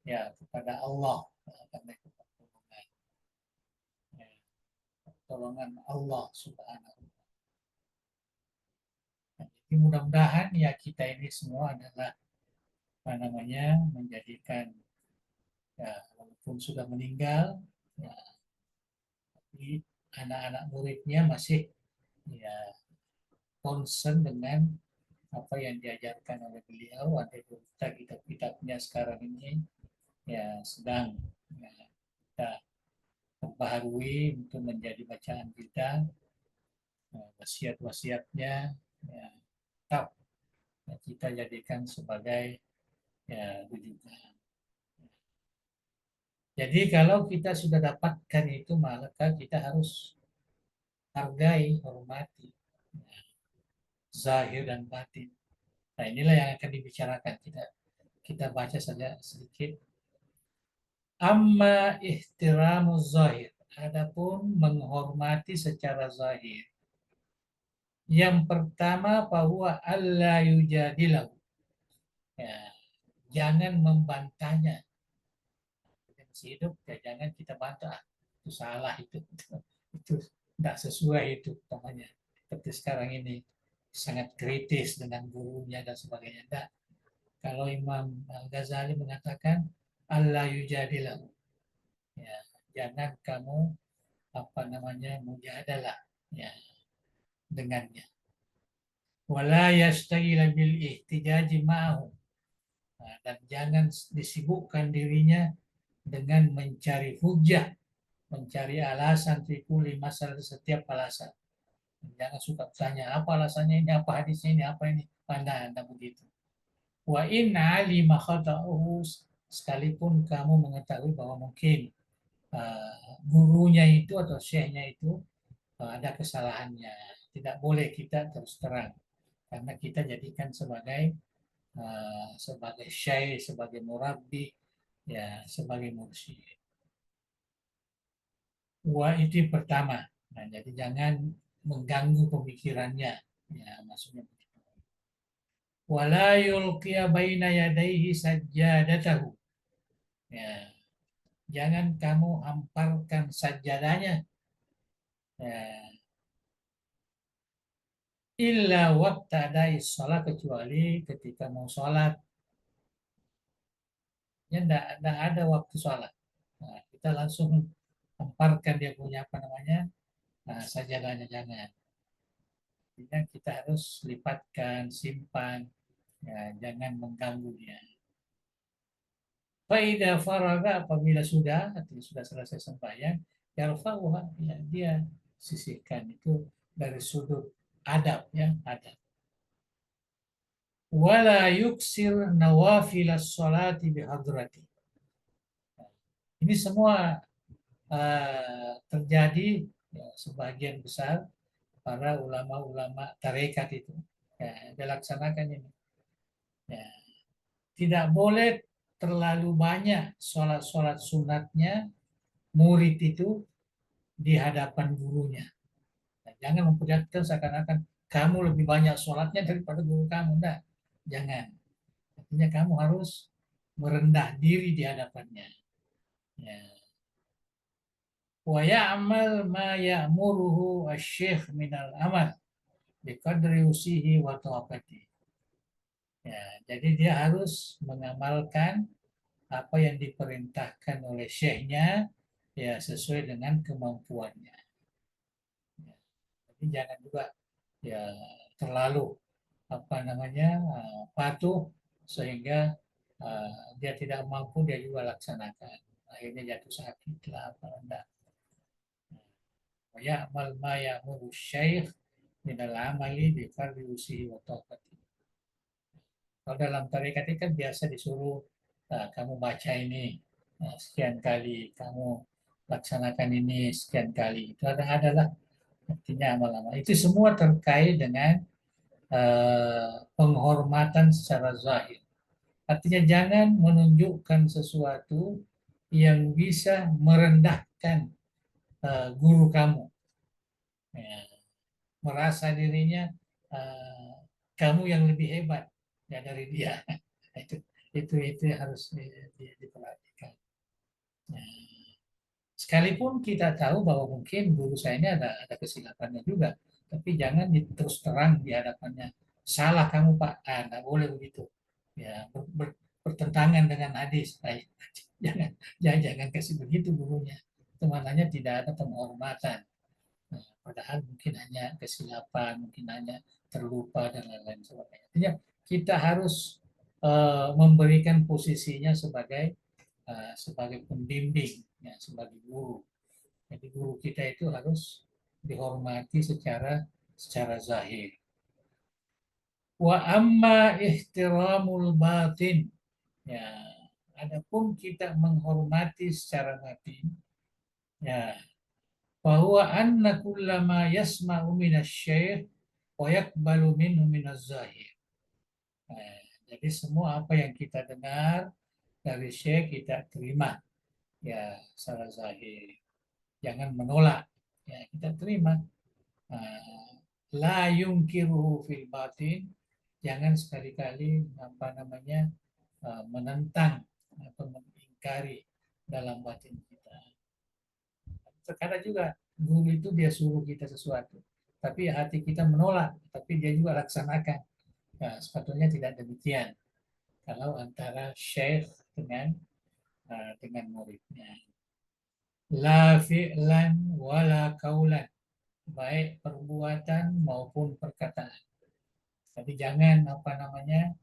B: ya kepada Allah karena itu pertolongan, ya, pertolongan Allah Subhanahu. Nah, jadi mudah-mudahan ya kita ini semua adalah apa namanya menjadikan ya walaupun sudah meninggal ya tapi anak-anak muridnya masih ya concern dengan apa yang diajarkan oleh beliau. Ada kita kitab-kitabnya sekarang ini ya sedang ya, kita perbaharui untuk menjadi bacaan kita, wasiat-wasiatnya ya, tetap ya, kita jadikan sebagai ya rujukan. Jadi kalau kita sudah dapatkan itu maka kita harus hargai, hormati ya, zahir dan batin. Nah inilah yang akan dibicarakan, kita baca saja sedikit. Amma ihtiramu zahir. Adapun menghormati secara zahir. Yang pertama bahwa Allah yujadilahu. Ya, jangan membantahnya. Kita masih hidup, ya jangan kita bantah. Itu salah itu. Itu tidak sesuai itu namanya. Seperti sekarang ini sangat kritis dengan gurunya dan sebagainya. Tidak. Kalau Imam Ghazali mengatakan Allah yujadilahu. Ya, jangan kamu apa namanya mujadalah ya dengannya. Wala yastagila bil ihtijaji ma'ahu. Nah, dan jangan disibukkan dirinya dengan mencari hujah, mencari alasan fi kulli masalah setiap alasan. Jangan suka tanya apa alasannya ini, apa hadisnya ini, apa ini. Anda begitu. Wa in alima khata'uhu, sekalipun kamu mengetahui bahwa mungkin gurunya itu atau syekhnya itu ada kesalahannya. Tidak boleh kita terus terang karena kita jadikan sebagai sebagai syekh, sebagai murabbi, ya sebagai mursyid. Wa itu pertama. Nah, jadi jangan mengganggu pemikirannya. Ya, maksudnya begitu. Wala yulqiya baina yadayhi sajjadatahu. Ya, jangan kamu hamparkan sajadahnya. Ya, illa waktu adai sholat kecuali ketika mau sholat. Ya, enggak ada waktu sholat. Nah, kita langsung hamparkan dia punya apa namanya sajadahnya jangan. Artinya kita harus lipatkan, simpan, ya, jangan mengganggu dia. Faida faraga apabila sudah, artinya sudah selesai sembahyang, yarfa'uha, ya, dia sisihkan itu dari sudut adab ya, adab. Wala yuksir nawafilas salati bihadrati. Ini semua terjadi ya, sebagian besar para ulama-ulama tarekat itu ya, dilaksanakan ini. Ya, tidak boleh terlalu banyak sholat-sholat sunatnya murid itu di hadapan gurunya. Nah, jangan memperlihatkan seakan-akan kamu lebih banyak sholatnya daripada guru kamu. Nah, jangan. Artinya kamu harus merendah diri di hadapannya. Ya. Wa ya'mal ma ya'muruhu asy-syekh minal amal biqadri usihi wa taqati. Ya, jadi dia harus mengamalkan apa yang diperintahkan oleh syekhnya ya sesuai dengan kemampuannya. Ya, jadi jangan juga ya terlalu apa namanya patuh sehingga dia tidak mampu dia juga laksanakan. Akhirnya jatuh sakit lah apa enggak. Ya amal ma ya'muru syekh minal amali bi fardhi usihi wa taqati. Kalau dalam tarekat itu kan biasa disuruh kamu baca ini sekian kali, kamu laksanakan ini sekian kali. Itu adalah artinya amal-amal. Itu semua terkait dengan penghormatan secara zahir. Artinya jangan menunjukkan sesuatu yang bisa merendahkan guru kamu, ya, merasa dirinya eh, kamu yang lebih hebat ya dari dia. itu itu yang harus diperhatikan. Ya. Sekalipun kita tahu bahwa mungkin guru saya ini ada kesilapannya juga, tapi jangan terus terang di hadapannya. Salah kamu Pak, nggak boleh begitu. Ya, bertentangan dengan hadis. Jangan, jangan kasih begitu gurunya. Itu maknanya tidak ada penghormatan. Nah, padahal mungkin hanya kesilapan, mungkin hanya terlupa dan lain-lain sebagainya. Artinya kita harus memberikan posisinya sebagai pembimbing, ya, sebagai guru. Jadi guru kita itu harus dihormati secara zahir. Wa amma ihtiramul batin. Ya, adapun kita menghormati secara batin, ya, bahwa anna kullama yasma'u minasy-syaikh wa yaqbalu minhu minaz-zahir. Nah, jadi semua apa yang kita dengar dari syekh kita terima, ya, secara zahir. Jangan menolak, ya, kita terima. La yungkiruhu fil batin, jangan sekali-kali apa namanya menentang atau mengingkari dalam batin kita. Terkadang juga guru itu dia suruh kita sesuatu, tapi hati kita menolak, tapi dia juga laksanakan. Nah, sepatutnya tidak demikian kalau antara syekh dengan muridnya. La fi'lan wala kaulan, baik perbuatan maupun perkataan. Jadi jangan apa namanya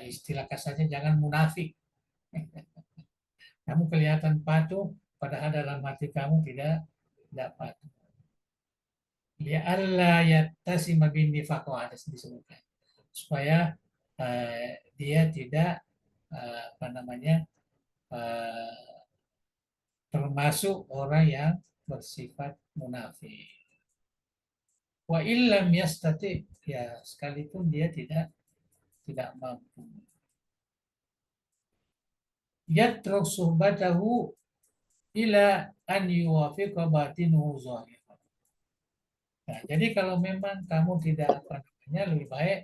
B: istilah kasarnya jangan munafik. Kamu kelihatan patuh, padahal dalam hati kamu tidak patuh. Ya Allah ya tasima bin nifaq ada disebutkan supaya dia tidak apa namanya uh, termasuk orang yang bersifat munafik. Wa illam yastati, ya sekalipun dia tidak mampu. Yatruk suhbatahu ila an yuwafiqa batinuhu zahir. Nah, jadi kalau memang kamu tidak apa namanya lebih baik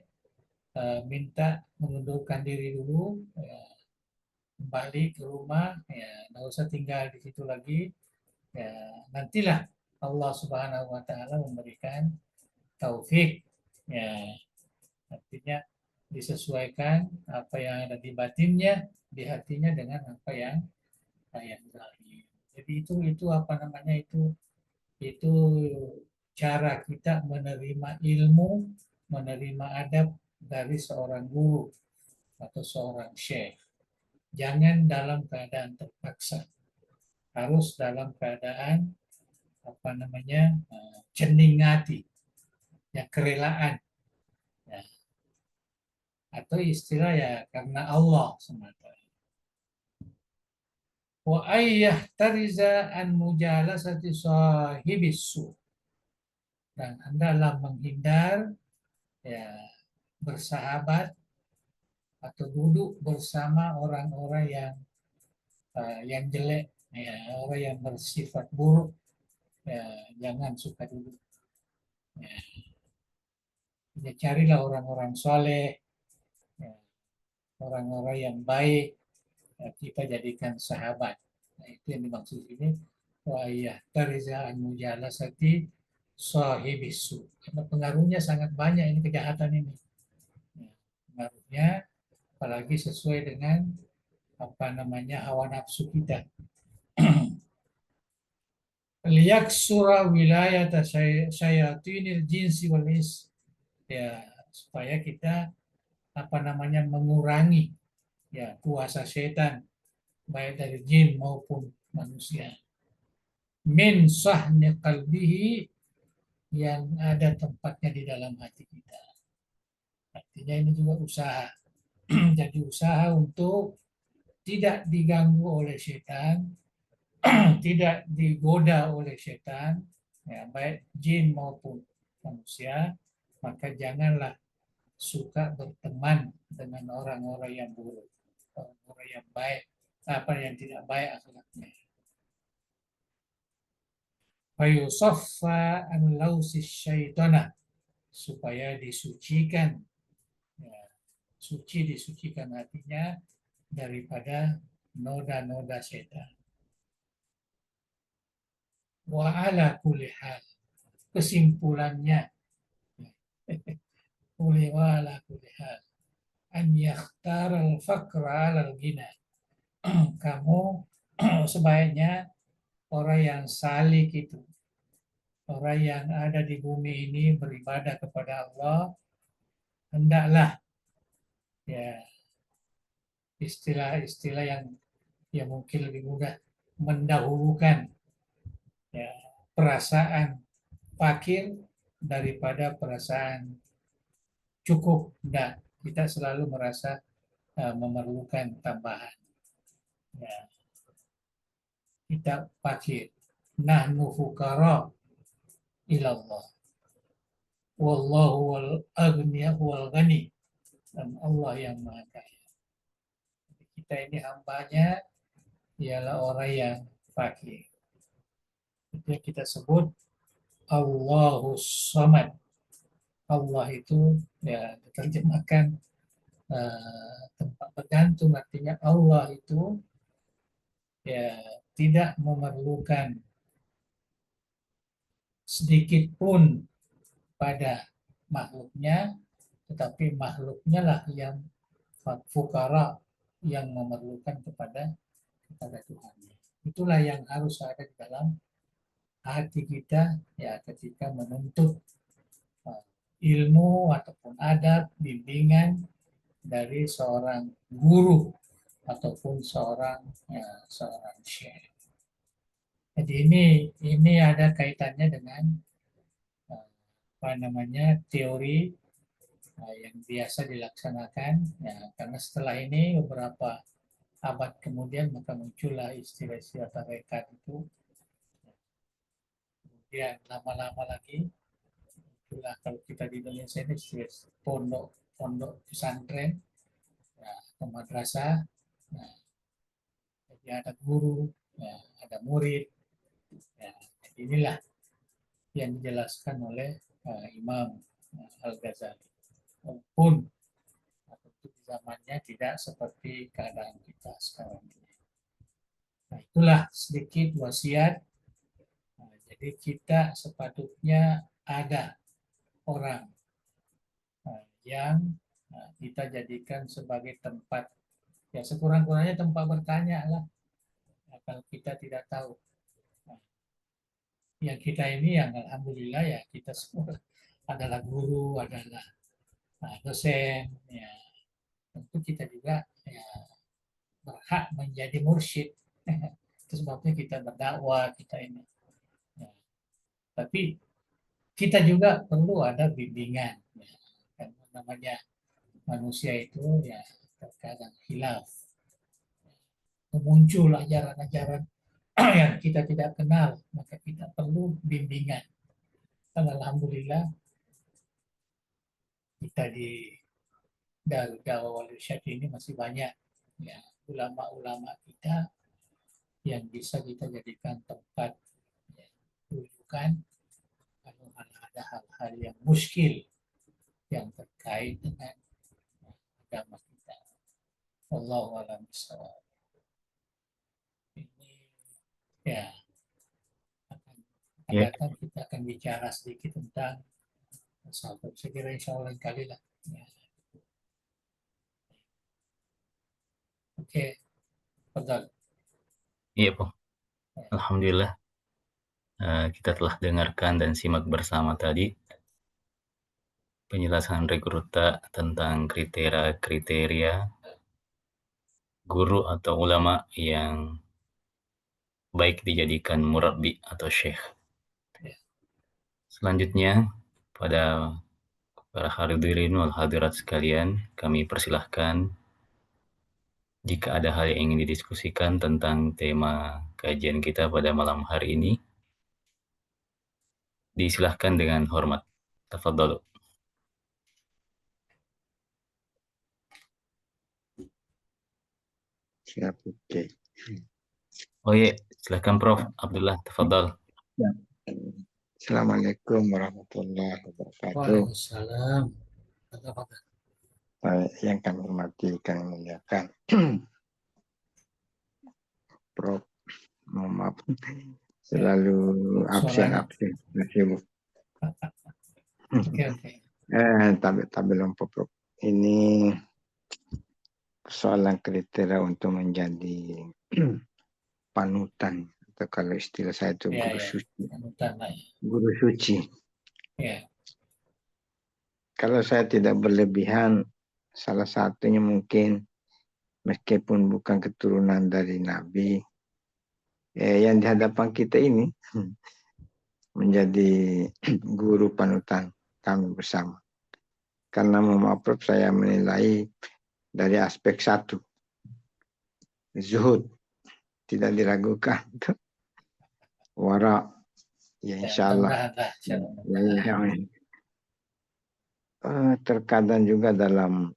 B: minta mengundurkan diri dulu, ya, kembali ke rumah, ya nggak usah tinggal di situ lagi, ya nantilah Allah Subhanahu Wa Taala memberikan taufik, ya artinya disesuaikan apa yang ada di batinnya, di hatinya dengan apa yang zahir. Jadi itu apa namanya itu cara kita menerima ilmu, menerima adab dari seorang guru atau seorang syekh. Jangan dalam keadaan terpaksa, harus dalam keadaan apa namanya cening hati, ya kerelaan, ya. Atau istilah ya karena Allah semata. Wa ayyah tariza an mujalasati sahibis su, dan hendaklah menghindar, ya, bersahabat atau duduk bersama orang-orang yang jelek, ya, orang yang bersifat buruk, ya, jangan suka duduk, ya. Ya, carilah orang-orang soleh, ya, orang-orang yang baik, ya, kita jadikan sahabat. Nah, itu yang dimaksud ini wa iya tarizaan mujalasati sahibisu, karena pengaruhnya sangat banyak ini kejahatan ini, ya, pengaruhnya apalagi sesuai dengan apa namanya hawa nafsu kita. Liyaksura wilayata syayatinil jinsi wal ins, ya supaya kita apa namanya mengurangi, ya, kuasa setan baik dari jin maupun manusia. Min sahni qalbihi, yang ada tempatnya di dalam hati kita. Artinya ini juga usaha. Jadi usaha untuk tidak diganggu oleh setan, tidak digoda oleh setan, ya, baik jin maupun manusia, maka janganlah suka berteman dengan orang-orang yang buruk, orang-orang yang baik, apa yang tidak baik akhlaknya. fayusaffa an lausis syaitana, supaya disucikan, ya, disucikan artinya daripada noda-noda setan. Wa ala kulli hal, kesimpulannya, wa ala kulli hal an yakhtar al-faqra al-ghina. Kamu sebaiknya orang yang salik itu, orang yang ada di bumi ini beribadah kepada Allah, hendaklah, ya, istilah-istilah yang mungkin lebih mudah, mendahulukan, ya, perasaan fakir daripada perasaan cukup. Nah, kita selalu merasa memerlukan tambahan. Ya, kita fakir. Nahnu fukara ilallah. Wallahu wal agniya wal ghani. Dan Allah yang maha kaya. Kita ini hambanya ialah orang yang fakir. Itu yang kita sebut Allahus Samad. Allah itu, ya, diterjemahkan tempat bergantung, artinya Allah itu, ya, tidak memerlukan sedikit pun pada makhluknya, tetapi makhluknya lah yang fukara, yang memerlukan kepada Tuhan. Itulah yang harus ada di dalam hati kita, ya, ketika menuntut ilmu ataupun adab, bimbingan dari seorang guru ataupun seorang syekh. Jadi ini ada kaitannya dengan apa namanya, teori yang biasa dilaksanakan, ya, karena setelah ini beberapa abad kemudian maka muncullah istilah-istilah tarekat itu. Kemudian lama-lama lagi itulah, kalau kita di Indonesia ini pondok pondok pesantren, ya, atau madrasah. Nah, jadi ada guru, ya, ada murid. Ya, inilah yang dijelaskan oleh Imam Al-Ghazali. Walaupun tentu zamannya tidak seperti keadaan kita sekarang ini. Nah, itulah sedikit wasiat. Nah, jadi kita sepatutnya ada orang yang kita jadikan sebagai tempat, ya, sekurang-kurangnya tempat bertanya lah, nah, kalau kita tidak tahu. Nah, yang kita ini yang alhamdulillah ya kita semua adalah guru, adalah dosen, ya, tentu kita juga, ya, berhak menjadi mursyid. Itu sebabnya kita berdakwah, kita ini. Ya. Tapi kita juga perlu ada bimbingan. Ya. Kan namanya manusia itu, ya, terkadang hilaf. Muncul ajaran-ajaran yang kita tidak kenal, maka kita perlu bimbingan. Dan alhamdulillah kita di Darul Dawah wal Irsyad ini masih banyak, ya, ulama-ulama kita yang bisa kita jadikan tempat, ya, rujukan kalau ada hal-hal yang muskil yang terkait dengan agama kita. Wallahu a'lam bishawab. Ini, ya,
A: Ya,
B: akan kita akan bicara sedikit tentang sahabat. Saya kira insya Allah lain kali lah. Ya. Oke, betul.
A: iya, Pak. Alhamdulillah, kita telah dengarkan dan simak bersama tadi penjelasan rekruta tentang kriteria-kriteria guru atau ulama yang baik dijadikan murabbi atau syekh.
B: Ya.
A: Selanjutnya, pada para hadirin wal hadirat sekalian, kami persilahkan jika ada hal yang ingin didiskusikan tentang tema kajian kita pada malam hari ini, disilahkan dengan hormat. Tafadhalu.
C: Siap, oke.
A: Oh iya, silakan Prof. Abdullah, tafadhal.
C: Ya. Assalamualaikum warahmatullahi wabarakatuh.
B: Waalaikumsalam. Apa kabar?
C: Yang kami hormati, kami muliakan. Prof, mohon maaf. Selalu
B: Suaranya.
C: absen. Sibuk.
B: Oke.
C: Tapi belum, Prof. Ini persoalan kriteria untuk menjadi panutan. Atau kalau istilah saya itu guru suci.
B: Panutan lah ya.
C: Guru suci.
B: Ya.
C: Kalau saya tidak berlebihan, salah satunya mungkin meskipun bukan keturunan dari Nabi, yang di hadapan kita ini menjadi guru panutan kami bersama. Karena maaf, saya menilai dari aspek satu, zuhud, tidak diragukan. Wara, ya insya Allah. Terkadang juga dalam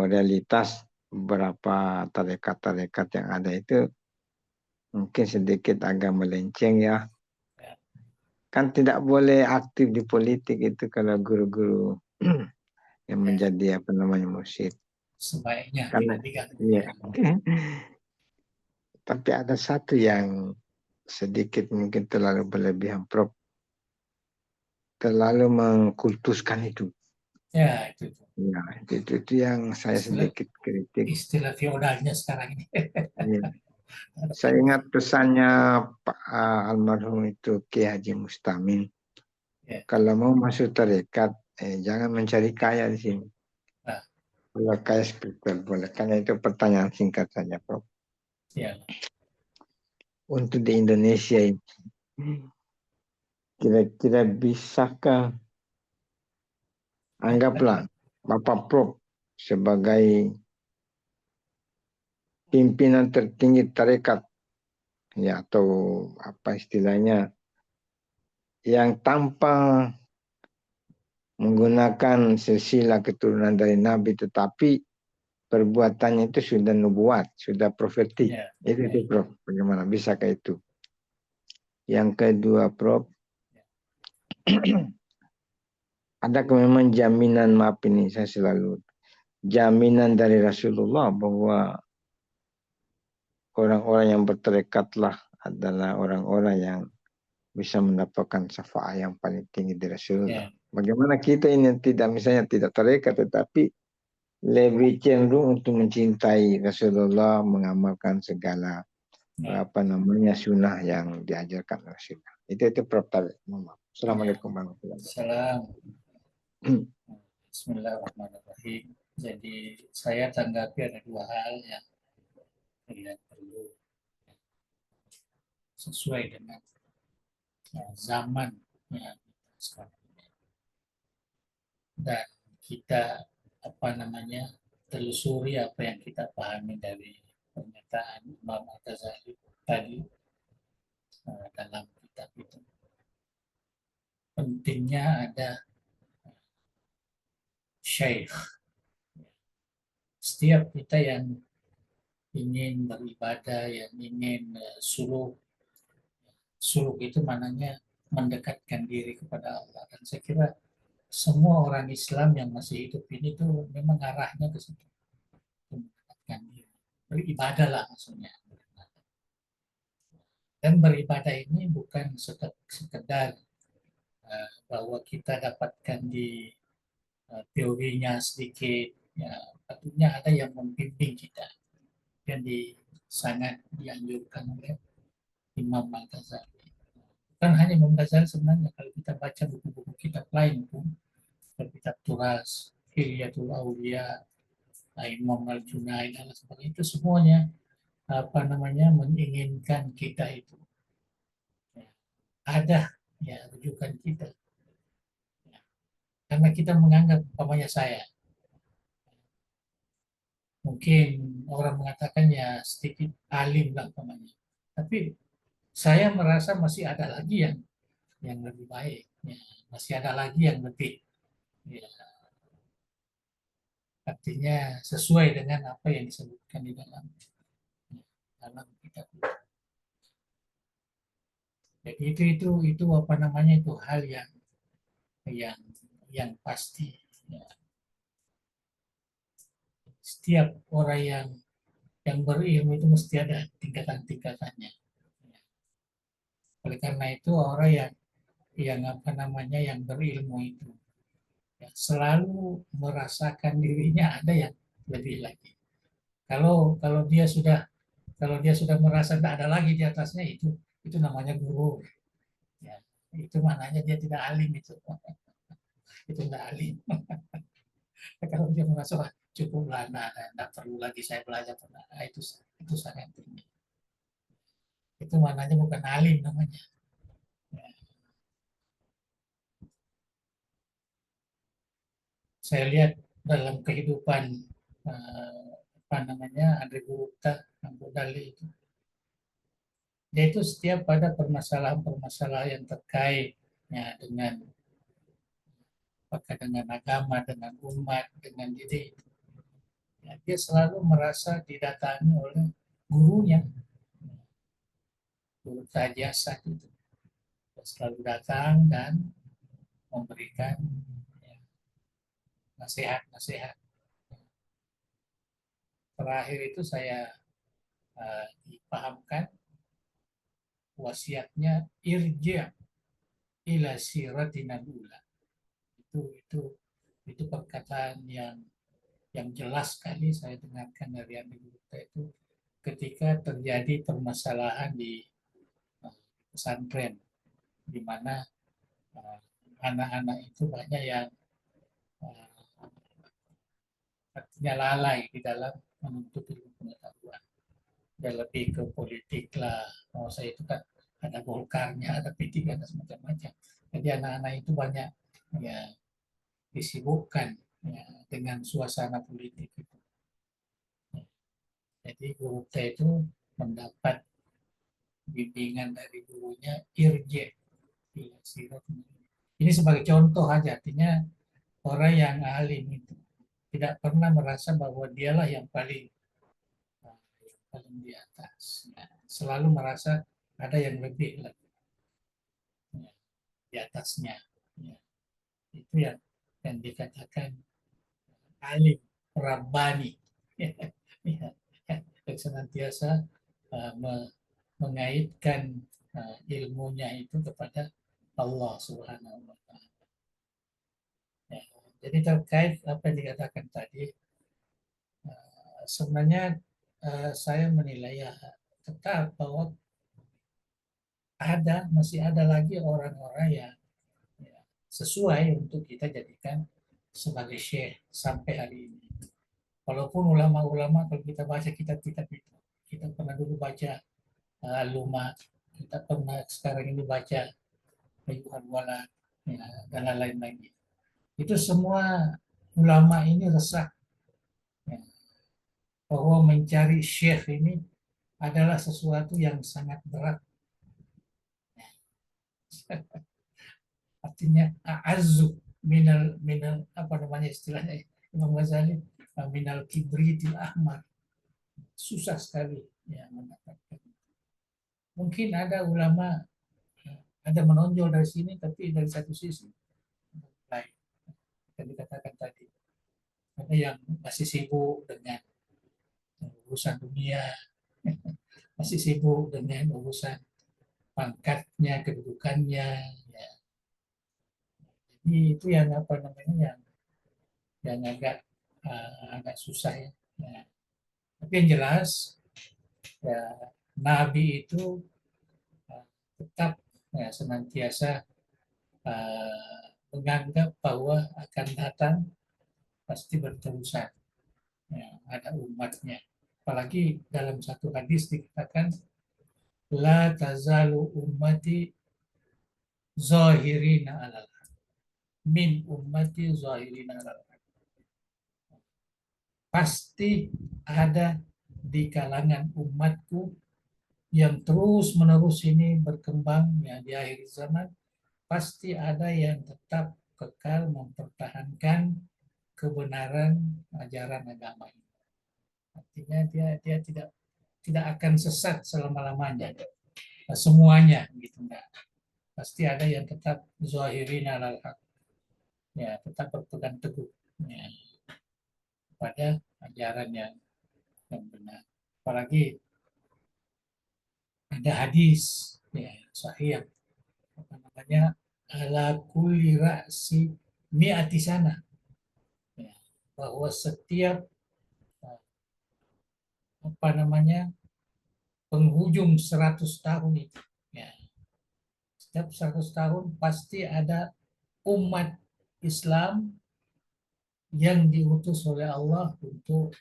C: realitas beberapa tarekat-tarekat yang ada itu mungkin sedikit agak melenceng ya. Kan tidak boleh aktif di politik itu kalau guru-guru yang menjadi mursyid.
B: Sebaiknya
C: Karena iya. Tapi ada satu yang sedikit mungkin terlalu berlebihan, Prof. Terlalu mengkultuskan itu.
B: Ya, itu.
C: Ya, itu yang saya sedikit kritik.
B: Istilah feodalnya sekarang ini.
C: Ya. Saya ingat pesannya Pak almarhum itu Kiai Haji Mustamin. Ya. Kalau mau masuk tarekat, jangan mencari kaya di sini. Nah. Kalau kaya spiritual boleh. Karena itu pertanyaan singkat saja, Prof. Ya. Untuk di Indonesia ini, kira-kira bisakah, anggaplah Bapak Prof sebagai pimpinan tertinggi tarekat, ya, atau apa istilahnya, yang tanpa menggunakan silsilah keturunan dari Nabi, tetapi perbuatannya itu sudah nubuat, sudah profetik. Ya, itu Prof. Bagaimana bisakah itu? Yang kedua, Prof, ada memang jaminan, maaf ini saya selalu, jaminan dari Rasulullah bahwa orang-orang yang bertarekatlah adalah orang-orang yang bisa mendapatkan syafaat yang paling tinggi dari Rasulullah. Yeah. Bagaimana kita ini tidak, misalnya tidak tarekat, tetapi lebih cenderung untuk mencintai Rasulullah, mengamalkan segala sunnah yang diajarkan Rasulullah. Itu Prof. Assalamualaikum warahmatullahi wabarakatuh.
B: Bismillahirrahmanirrahim. Jadi saya tanggapi ada dua hal yang perlu sesuai dengan zaman yang sekarang ini. Dan kita telusuri apa yang kita pahami dari pernyataan Imam Al-Ghazali tadi dalam kitab itu. Pentingnya ada syekh. Setiap kita yang ingin beribadah, yang ingin suluk itu maknanya mendekatkan diri kepada Allah. Dan saya kira semua orang Islam yang masih hidup ini tuh memang arahnya ke situ, mendekatkan diri, beribadahlah maksudnya. Dan beribadah ini bukan sekedar bahwa kita dapatkan di teorinya sedikit, ya, tentunya ada yang membimbing kita, yang sangat dianjurkan oleh Imam Al-Ghazali. Bukan hanya Imam Ghazali sebenarnya, kalau kita baca buku-buku kitab lain pun, kitab Turas, Hilyatul Aulia, Imam Al-Junaid dan sebagainya, itu semuanya menginginkan kita itu ada rujukan kita. Karena kita menganggap, umpamanya saya, mungkin orang mengatakan ya sedikit alim lah umpamanya, tapi saya merasa masih ada lagi yang lebih baik, ya, masih ada lagi yang lebih, ya, artinya sesuai dengan apa yang disebutkan di dalam kitab. Jadi itu apa namanya, itu hal yang yang pasti. Ya. Setiap orang yang berilmu itu mesti ada tingkatan-tingkatannya. Ya. Oleh karena itu orang yang apa namanya, yang berilmu itu ya, selalu merasakan dirinya ada yang lebih lagi. Kalau kalau dia sudah merasa tidak ada lagi di atasnya, itu namanya guru. Ya, itu maknanya dia tidak alim itu. Itu tidak alim. Kalau dia merasa "Wah, cukup lah, tidak perlu lagi saya belajar, nah, itu sangat tinggi. Itu maknanya bukan alim namanya. Ya. Saya lihat dalam kehidupan apa namanya, Andre Gupta, Abu Dali itu, dia itu setiap pada permasalahan-permasalahan yang terkait ya, dengan apakah dengan agama, dengan umat, dengan diri, ya, dia selalu merasa didatangi oleh gurunya, guru jasa itu. Dia selalu datang dan memberikan ya, nasihat-nasihat. Terakhir itu saya dipahamkan wasiatnya irja ila siratina ula. Itu perkataan yang jelas sekali saya dengarkan dari Andi Gupta itu ketika terjadi permasalahan di pesantren, di mana uh, anak-anak itu banyak yang uh, artinya lalai di dalam menuntut ilmu pengetahuan. Dan lebih ke politik lah. Oh, saya itu kan ada Golkarnya, ada P3, ada semacam-macam. Jadi anak-anak itu banyak ya disibukkan ya, dengan suasana politik itu. Jadi guru T itu mendapat bimbingan dari gurunya Irje. Ini sebagai contoh aja, artinya orang yang alim itu tidak pernah merasa bahwa dialah yang paling di atas. Ya, selalu merasa ada yang lebih lagi ya, di atasnya. Ya, itu yang dikatakan alim Rabbani. Ya, yang senantiasa mengaitkan ilmunya itu kepada Allah Subhanahu wa Ta'ala. Ya, jadi terkait apa yang dikatakan tadi, sebenarnya saya menilai ya tetap bahwa masih ada lagi orang-orang yang ya, sesuai untuk kita jadikan sebagai syekh sampai hari ini. Walaupun ulama-ulama, kalau kita baca kitab-kitab itu, kita pernah dulu baca Luma, kita pernah sekarang ini baca Ayuhan Wala, ya, dan lain-lain lagi. Itu semua ulama ini resah ya, bahwa mencari syekh ini adalah sesuatu yang sangat berat. Artinya a'azzu minal apa namanya istilahnya Imam Ghazali, minal kibritil ahmar. Susah sekali ya mendapatkan. Mungkin ada ulama ada menonjol dari sini, tapi dari satu sisi lain yang dikatakan tadi, ada yang masih sibuk dengan urusan dunia, masih sibuk dengan urusan pangkatnya, kedudukannya. Ya. Jadi itu yang apa namanya yang agak susah ya. Ya. Tapi yang jelas ya, Nabi itu tetap ya, senantiasa menganggap bahwa akan datang pasti berterusan ya, ada umatnya. Apalagi dalam satu hadis dikatakan la tazalu ummati zahirina alal min ummati zahirina alal. Pasti ada di kalangan umatku yang terus menerus ini berkembang ya di akhir zaman, pasti ada yang tetap kekal mempertahankan kebenaran ajaran agama ini. Artinya dia tidak akan sesat selama-lamanya. semuanya gitu, enggak. Pasti ada yang tetap zahirin alal haq, ya tetap berpegang teguh ya, pada ajaran yang benar. Apalagi ada hadis ya sahih, apa namanya, ala kulli ra'si mi'ati sana, ya, bahwa setiap apa namanya penghujung 100 tahun itu, ya, setiap 100 tahun pasti ada umat Islam yang diutus oleh Allah untuk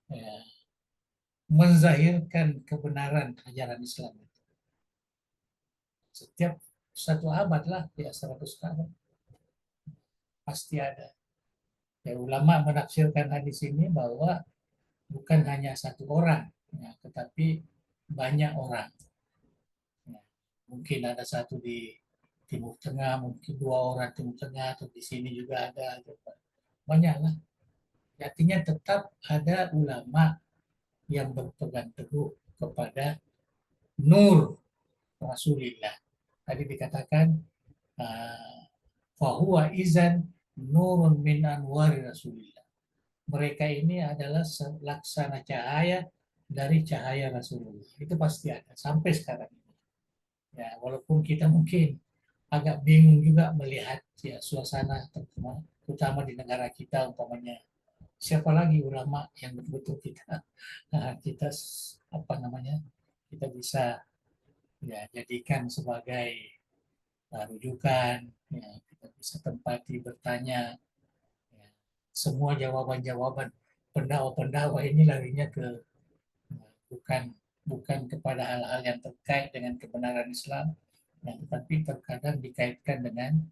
B: ya, menzahirkan kebenaran ajaran Islam. Setiap satu abad lah, ya 100 tahun pasti ada. Ya, ulama menafsirkan hadis ini bahwa bukan hanya satu orang, ya, tetapi banyak orang. Ya, mungkin ada satu di Timur Tengah, mungkin dua orang Timur Tengah, atau di sini juga ada. Banyak lah. Artinya tetap ada ulama yang berpegang teguh kepada nur Rasulullah. Tadi dikatakan fahuwa izan nurun min anwari Rasulillah. Mereka ini adalah laksana cahaya dari cahaya Rasulullah. Itu pasti ada sampai sekarang ini. Ya, walaupun kita mungkin agak bingung juga melihat ya suasana terutama di negara kita umpamanya. Siapa lagi ulama yang betul-betul kita apa namanya kita bisa ya jadikan sebagai rujukan, ya, kita bisa tempati bertanya, ya. Semua jawaban-jawaban pendakwa-pendakwa ini larinya ke bukan bukan kepada hal-hal yang terkait dengan kebenaran Islam, ya, tetapi terkadang dikaitkan dengan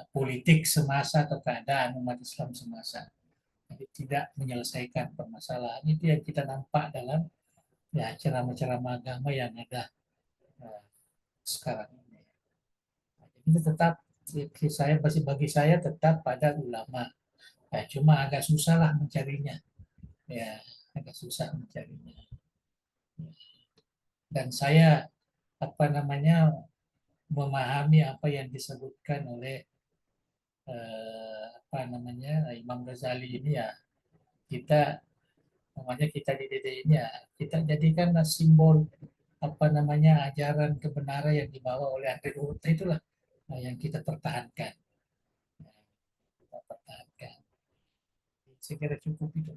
B: politik semasa atau keadaan umat Islam semasa. Jadi tidak menyelesaikan permasalahan itu yang kita nampak dalam ya ceramah-ceramah agama yang ada sekarang ini. Jadi tetap bagi saya tetap pada ulama. Ya, cuma agak susah lah mencarinya. Ya, agak susah mencarinya. Dan saya apa namanya memahami apa yang disebutkan oleh apa namanya Imam Ghazali ini ya kita namanya kita dididik ini ya kita jadikanlah simbol apa namanya ajaran kebenaran yang dibawa oleh Akhir Urta itulah yang kita pertahankan. Kita pertahankan. Saya kira cukup itu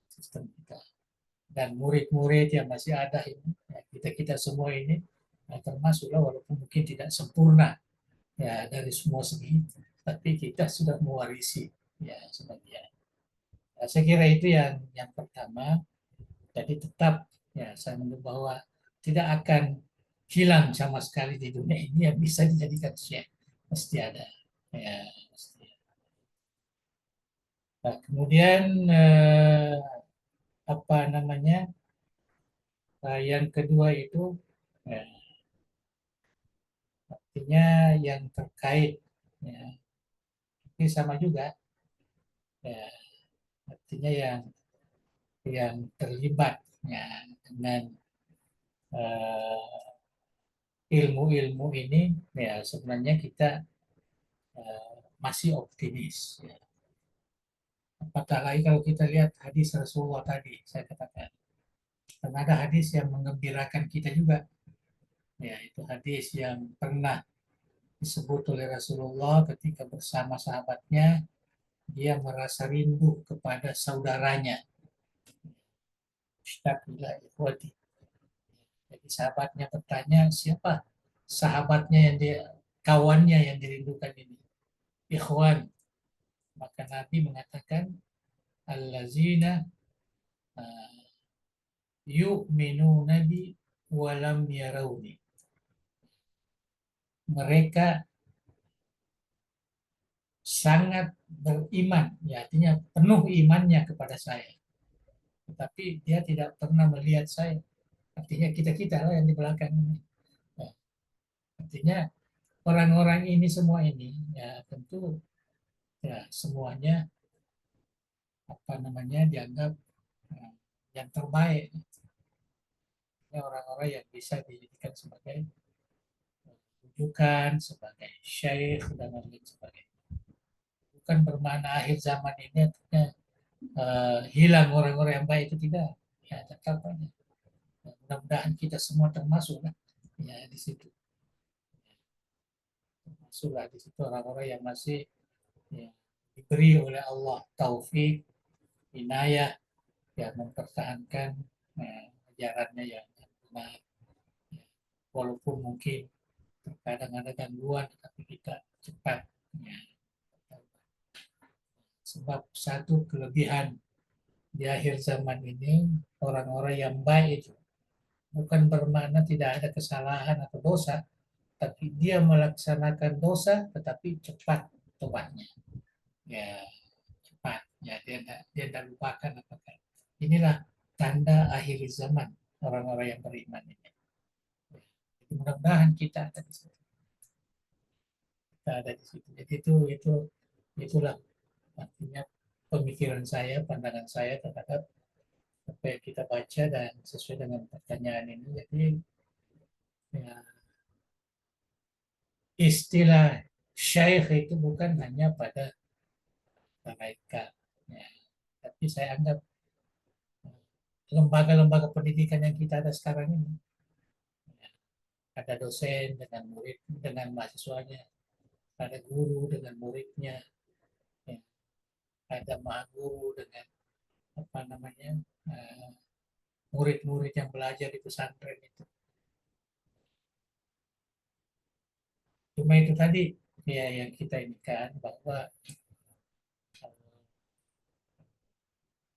B: sistem kita. Dan murid-murid yang masih ada ini, ya, kita semua ini, ya, termasuklah walaupun mungkin tidak sempurna ya dari semua segi, tapi kita sudah mewarisi ya sebagian. Ya, saya kira itu yang pertama. Jadi tetap ya saya menurut bahwa tidak akan hilang sama sekali di dunia ini yang bisa dijadikan syekh, pasti ada. Ya, pasti. Nah, kemudian apa namanya yang kedua itu artinya yang terkait ya, ini sama juga ya, artinya yang terlibat ya, dengan ilmu-ilmu ini ya sebenarnya kita masih optimis ya. Apatah lagi kalau kita lihat hadis Rasulullah tadi saya katakan dan ada hadis yang mengembirakan kita juga ya itu hadis yang pernah disebut oleh Rasulullah ketika bersama sahabatnya dia merasa rindu kepada saudaranya. Jadi sahabatnya bertanya siapa sahabatnya yang dia kawannya yang dirindukan ini. Ikhwan. Maka Nabi mengatakan allazina yu'minuna bi walam yarawni. Mereka sangat beriman, ya artinya penuh imannya kepada saya. Tetapi dia tidak pernah melihat saya. Artinya kita-kita lah yang di belakang ini. Ya. Artinya orang-orang ini semua ini ya tentu ya semuanya apa namanya dianggap yang terbaik. orang-orang yang bisa dijadikan sebagai rujukan, sebagai syekh dan lain sebagainya. Bukan bermakna akhir zaman ini artinya hilang orang-orang yang baik, itu tidak. Ya, tetap ada. Mudah-mudahan kita semua termasuk lah. Ya, di situ. Termasuklah di situ orang-orang yang masih ya, diberi oleh Allah taufik, inayah, yang mempertahankan ajarannya yang benar. Ya, walaupun mungkin terkadang ada gangguan, tapi kita cepat. Ya. Sebab satu kelebihan di akhir zaman ini, orang-orang yang baik itu bukan bermakna tidak ada kesalahan atau dosa, tapi dia melaksanakan dosa tetapi cepat tobatnya. Ya, cepat. Ya, dia tidak lupakan apakah. Inilah tanda akhir zaman orang-orang yang beriman ini. Jadi mudah-mudahan kita ada di situ. Kita ada di situ. Jadi itulah artinya pemikiran saya, pandangan saya terhadap apa yang kita baca dan sesuai dengan pertanyaan ini. Jadi ya, istilah syekh itu bukan hanya pada mereka, ya, tapi saya anggap lembaga-lembaga pendidikan yang kita ada sekarang ini, ya, ada dosen dengan murid, dengan mahasiswanya, ada guru dengan muridnya, ya, ada maha guru dengan apa namanya murid-murid yang belajar di pesantren itu. Cuma itu tadi ya yang kita ini kan bahwa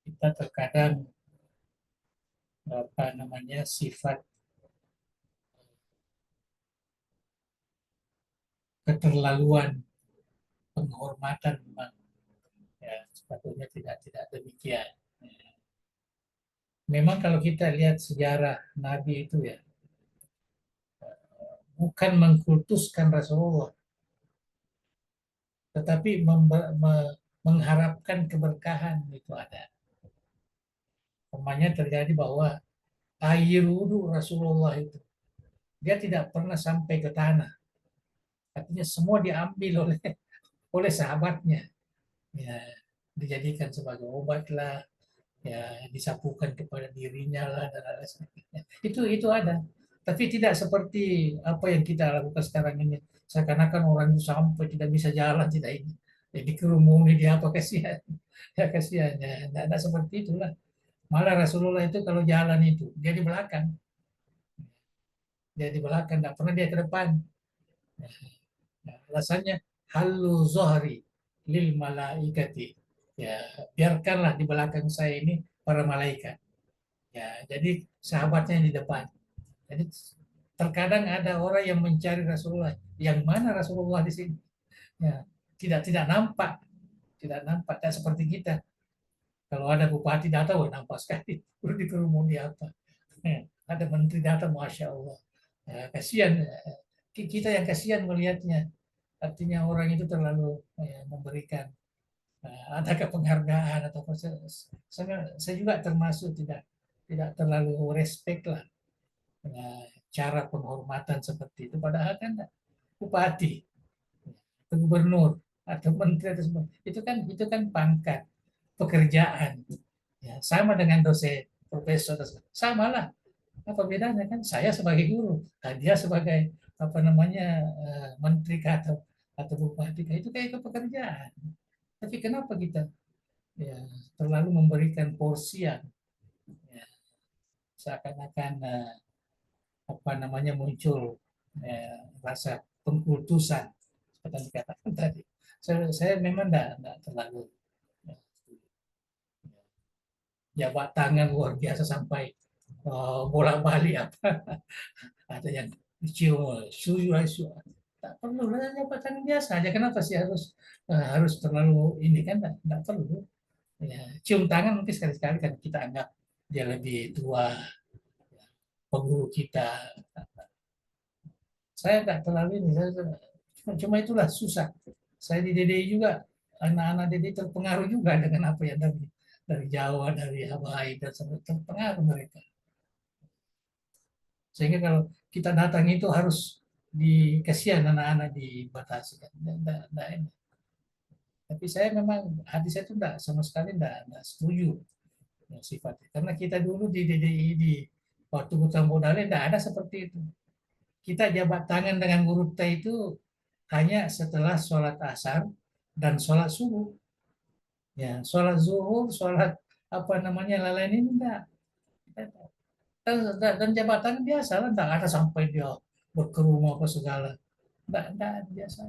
B: kita terkadang apa namanya sifat keterlaluan penghormatan memang ya sepatutnya tidak demikian. Memang kalau kita lihat sejarah Nabi itu ya bukan mengkultuskan Rasulullah, tetapi mengharapkan keberkahan itu ada. Umpamanya terjadi bahwa air wudhu Rasulullah itu dia tidak pernah sampai ke tanah, artinya semua diambil oleh sahabatnya, ya dijadikan sebagai obat lah, ya disapukan kepada dirinya lah dan lain sebagainya. Itu ada, tapi tidak seperti apa yang kita lakukan sekarang ini. Seakan-akan orang itu sampai tidak bisa jalan, tidak ini. Jadi kerumuni dia apa, kasihan. Ya kasihan ya. Tidak seperti itulah. Malah Rasulullah itu kalau jalan itu dia di belakang. Dia di belakang, tidak pernah dia ke depan. Ya, alasannya halu zohri lil malaikati. Ya, biarkanlah di belakang saya ini para malaikat. Ya, jadi sahabatnya yang di depan. Jadi terkadang ada orang yang mencari Rasulullah. Yang mana Rasulullah di sini? Ya, tidak nampak, tidak nampak. Tidak seperti kita. Kalau ada bupati datang, wah nampak sekali. Udah dikerumuni apa? Ya, ada menteri datang, masya Allah. Ya, kasihan. Kita yang kasihan melihatnya. Artinya orang itu terlalu ya, memberikan adakah penghargaan atau apa. Saya juga termasuk tidak terlalu respect lah cara penghormatan seperti itu. Padahal kan bupati, atau gubernur, atau menteri atau itu kan pangkat pekerjaan. Ya, sama dengan dosen, profesor, sama lah. Apa bedanya kan? Saya sebagai guru, dia sebagai apa namanya menteri atau bupati, itu kayak pekerjaan. Tapi kenapa kita ya, terlalu memberikan porsian, ya, seakan-akan apa namanya muncul rasa pengkultusan seperti yang dikatakan tadi. Saya memang tidak terlalu ya, jabat tangan luar biasa sampai bolak-balik apa ada yang dicium suyu tak perlu lah, jabat tangan biasa aja. Kenapa sih harus terlalu ini kan? Tidak perlu. Ya, cium tangan mungkin sekali-sekali kan kita anggap dia lebih tua, pengguru kita. Saya tidak terlalu ini, cuma itulah susah. Saya di DDI juga, anak-anak DDI terpengaruh juga dengan apa yang dari Jawa, dari Hawaii, dan sampai terpengaruh mereka. Sehingga kalau kita datang itu harus dikasihan anak-anak dibatasi kan. Nggak enak. Tapi saya memang hati saya itu enggak sama sekali enggak setuju ya, sifatnya. Karena kita dulu di DDI di waktu Hutan Bodale enggak ada seperti itu. Kita jabat tangan dengan guru T itu hanya setelah sholat asar dan sholat subuh. Ya, sholat zuhur, sholat apa namanya lain ini enggak. Dan jabatan biasa lah, enggak ada sampai dia berkerumun apa segala. Enggak biasa.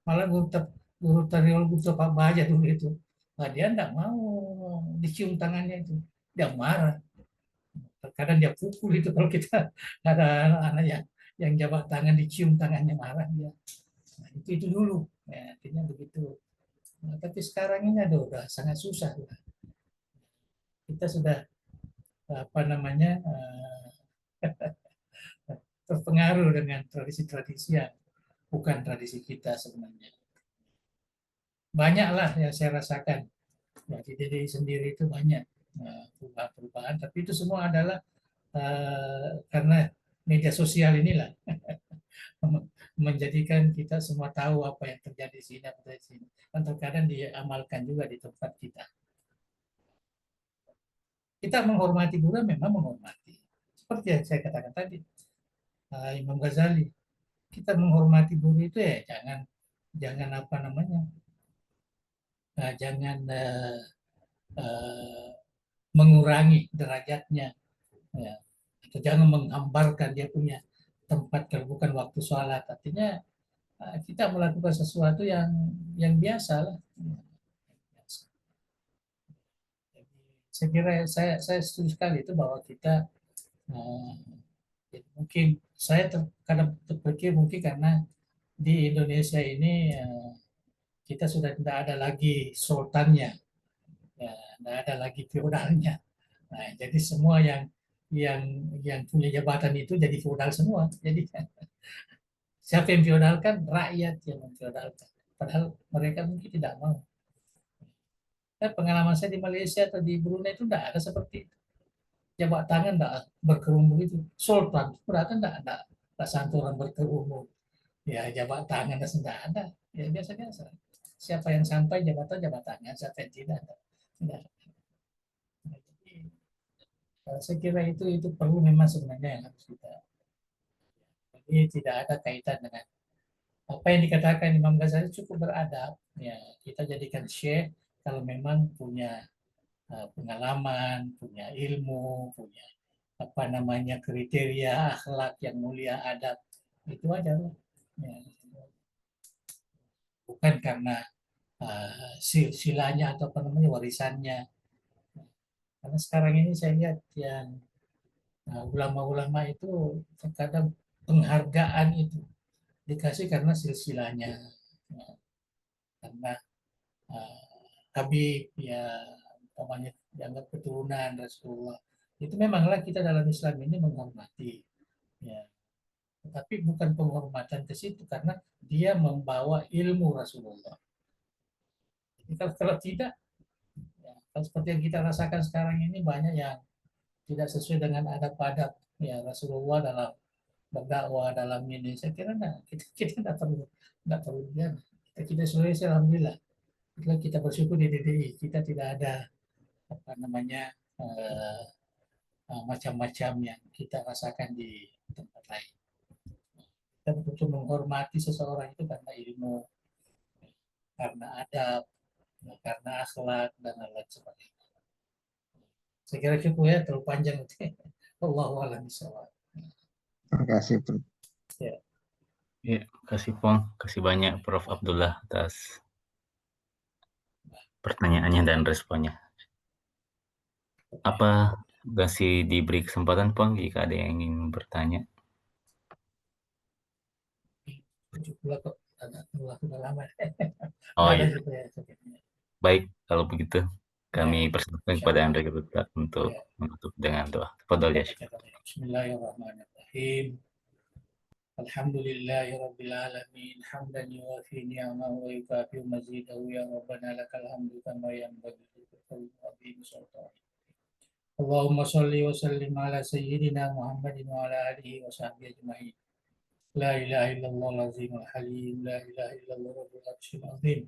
B: Malah guru Teriol Guru Pak Baja dulu itu. Nah, dia enggak mau dicium tangannya itu. Dia marah. Terkadang dia pukul itu kalau kita ada anak-anak yang jabat tangan dicium tangannya marah dia. Nah, itu dulu. Ya, artinya begitu. Nah, tapi sekarang ini udah sangat susah. Kita sudah apa namanya terpengaruh dengan tradisi-tradisi yang bukan tradisi kita sebenarnya. Banyaklah yang saya rasakan. Ya, di DDI sendiri itu banyak perubahan-perubahan, tapi itu semua adalah karena media sosial inilah menjadikan kita semua tahu apa yang terjadi di sini, apa di sini. Dan terkadang diamalkan juga di tempat kita. Kita menghormati guru, memang menghormati. Seperti yang saya katakan tadi, Imam Ghazali. Kita menghormati guru itu ya jangan apa namanya, jangan mengurangi derajatnya, ya. Atau jangan menghambarkan dia punya tempat kalau bukan waktu sholat. Artinya kita melakukan sesuatu yang biasa lah. Saya kira saya setuju sekali itu bahwa kita mungkin saya kadang terpikir mungkin karena di Indonesia ini kita sudah tidak ada lagi sultannya, ya, tidak ada lagi feodalnya. Nah, jadi semua yang yang punya jabatan itu jadi feodal semua. Jadi siapa yang feodalkan? Rakyat yang memfeodalkan. Padahal mereka mungkin tidak mau. Dan pengalaman saya di Malaysia atau di Brunei itu tidak ada seperti itu. Jabat tangan tidak berkerumun itu. Sultan berarti tidak santunan berkerumun. Ya jabat tangan tidak ada. Ya biasa-biasa. Siapa yang sampai jabatan tangan, siapa yang tidak. Tidak. Saya kira itu perlu memang sebenarnya yang harus kita. Jadi tidak ada kaitan dengan apa yang dikatakan Imam Ghazali cukup beradab. Ya kita jadikan syekh kalau memang punya pengalaman, punya ilmu, punya apa namanya kriteria akhlak yang mulia, adab, itu aja lah. Ya. Bukan karena silsilahnya atau apa namanya warisannya. Karena sekarang ini saya lihat yang ulama-ulama itu terkadang penghargaan itu dikasih karena silsilahnya, ya, karena Habib ya umpamanya dianggap keturunan Rasulullah. Itu memanglah kita dalam Islam ini menghormati, ya. Tetapi bukan penghormatan ke situ karena dia membawa ilmu Rasulullah. Jadi kalau tidak, ya, kalau seperti yang kita rasakan sekarang ini banyak yang tidak sesuai dengan adab-adab ya Rasulullah dalam berdakwah dalam ini. Saya kira kita tidak perlu ya. Kita Sulawesi alhamdulillah. Kita bersyukur di DDI kita tidak ada apa namanya macam-macam yang kita rasakan di tempat lain. Kita betul menghormati seseorang itu karena ilmu, karena adab, karena akhlak dan lain sebagainya. Saya kira cukup ya, terlalu panjang. Allahu a'lam bishawab.
C: Terima kasih, Prof.
B: Ya.
A: Ya, kasih Pong, kasih banyak Prof Abdullah atas pertanyaannya dan responnya. Apa masih diberi kesempatan Pong jika ada yang ingin bertanya?
B: Cukup kok, sudah lama.
A: Oh
B: Ada
A: iya,
B: juga ya.
A: baik kalau begitu kami
B: Ya,
A: persilakan kepada Anda untuk
B: ya.
A: menutup dengan doa. Tafadhol ya.
B: Bismillahirrahmanirrahim. Alhamdulillahi Rabbil Alamin. Hamdan yuwafi ni'amahu wa yukafi mazidahu ya Rabbana lakal hamdu kama yanbaghi li sultani. اللهم صل وسلم على سيدنا محمد وعلى آله وصحبه أجمعين. لا إله إلا الله العظيم الحليم، لا إله إلا الله رب العرش العظيم،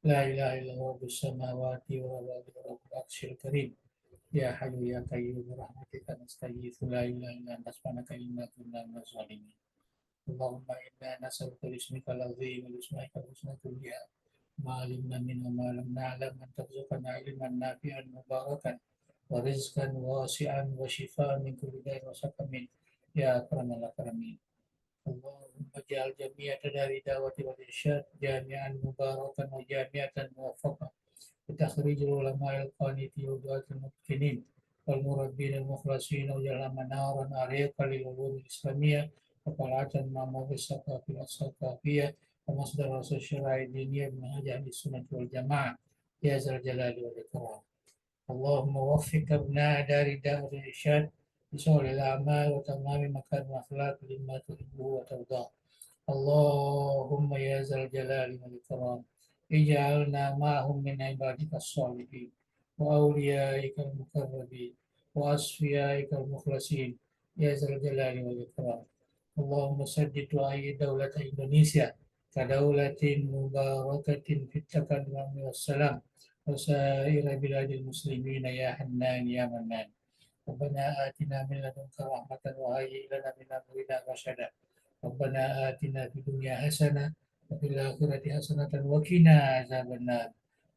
B: لا إله إلا الله رب السماوات ورب العرش الكريم. يا حي يا قيوم برحمتك نستغيث، لا إله إلا أنت سبحانك إنا كنا من الظالمين. اللهم إنا نسألك باسمك العظيم وباسمك الحسنى كلها ما علمنا منه وما لم نعلم، أن ترزقنا علما نافعا مباركا ورزقا واسعا وشفاء من كل داء وسقم يا أكرم الأكرمين. اللهم اجعل جميع دار الدعوة والإرشاد جامعا مباركا وجامعة موفقة بتخريج العلماء القانتين ودعاة المتقنين والمربين المخلصين، واجعلها منارا عريقا للعلوم الإسلامية وقلعة معمور الثقافية ومصدر أسس الشرائع الدينية بمنهج أهل السنة والجماعة يا ذا الجلال والإكرام. اللهم وفق أبناء دار الدعوة والإرشاد بسهل الأعمال وتمام مكارم الأخلاق لما تحبه وترضاه. اللهم يا ذا الجلال والإكرام اجعلنا معهم من عبادك الصالحين وأوليائك المقربين وأصفيائك المخلصين يا ذا الجلال والإكرام. اللهم سدد دعاء دولة إندونيسيا كدولة مباركة في التقدم والسلام وسائر بلاد المسلمين يا حنان يا منان. ربنا آتنا من لدنك رحمة وهيئ لنا من أمرنا رشدا. ربنا آتنا في الدنيا حسنة وفي الآخرة حسنة وقنا عذاب النار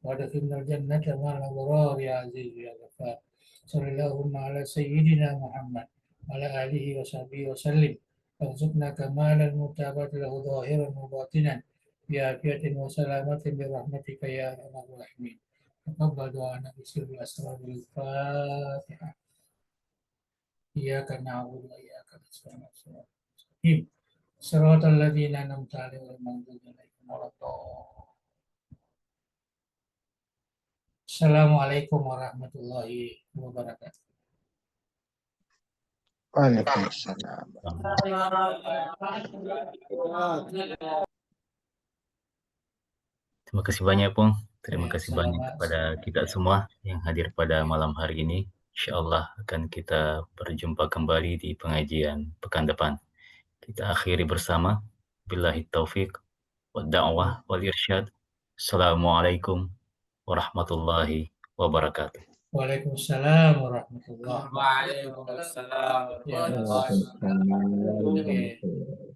B: وادخلنا الجنة مع الأبرار يا عزيز يا غفار. صلى اللهم على سيدنا محمد وعلى آله وصحبه وسلم، وارزقنا كمال المتابعة له ظاهرا وباطنا بعافية وسلامة برحمتك يا أرحم الراحمين. تقبل دعانا بسر أسرار الفاتحة. إياك نعبد وإياك نستعين صراط الذين أنعمت عليهم غير المغضوب عليهم ولا الضالين. Assalamualaikum warahmatullahi wabarakatuh.
C: Waalaikumsalam.
A: Terima kasih banyak, Pung. Terima
B: Baik,
A: kasih banyak
B: selamat
A: kepada
B: sore.
A: kita semua yang hadir pada malam hari ini. Insyaallah akan kita berjumpa kembali di pengajian pekan depan. Kita akhiri bersama. Billahi taufiq wa da'wah wal irsyad. Assalamualaikum warahmatullahi wabarakatuh.
B: Waalaikumsalam warahmatullahi wabarakatuh.
D: Waalaikumsalam
B: Ya,
C: Waalaikumsalam
B: oke.
C: warahmatullahi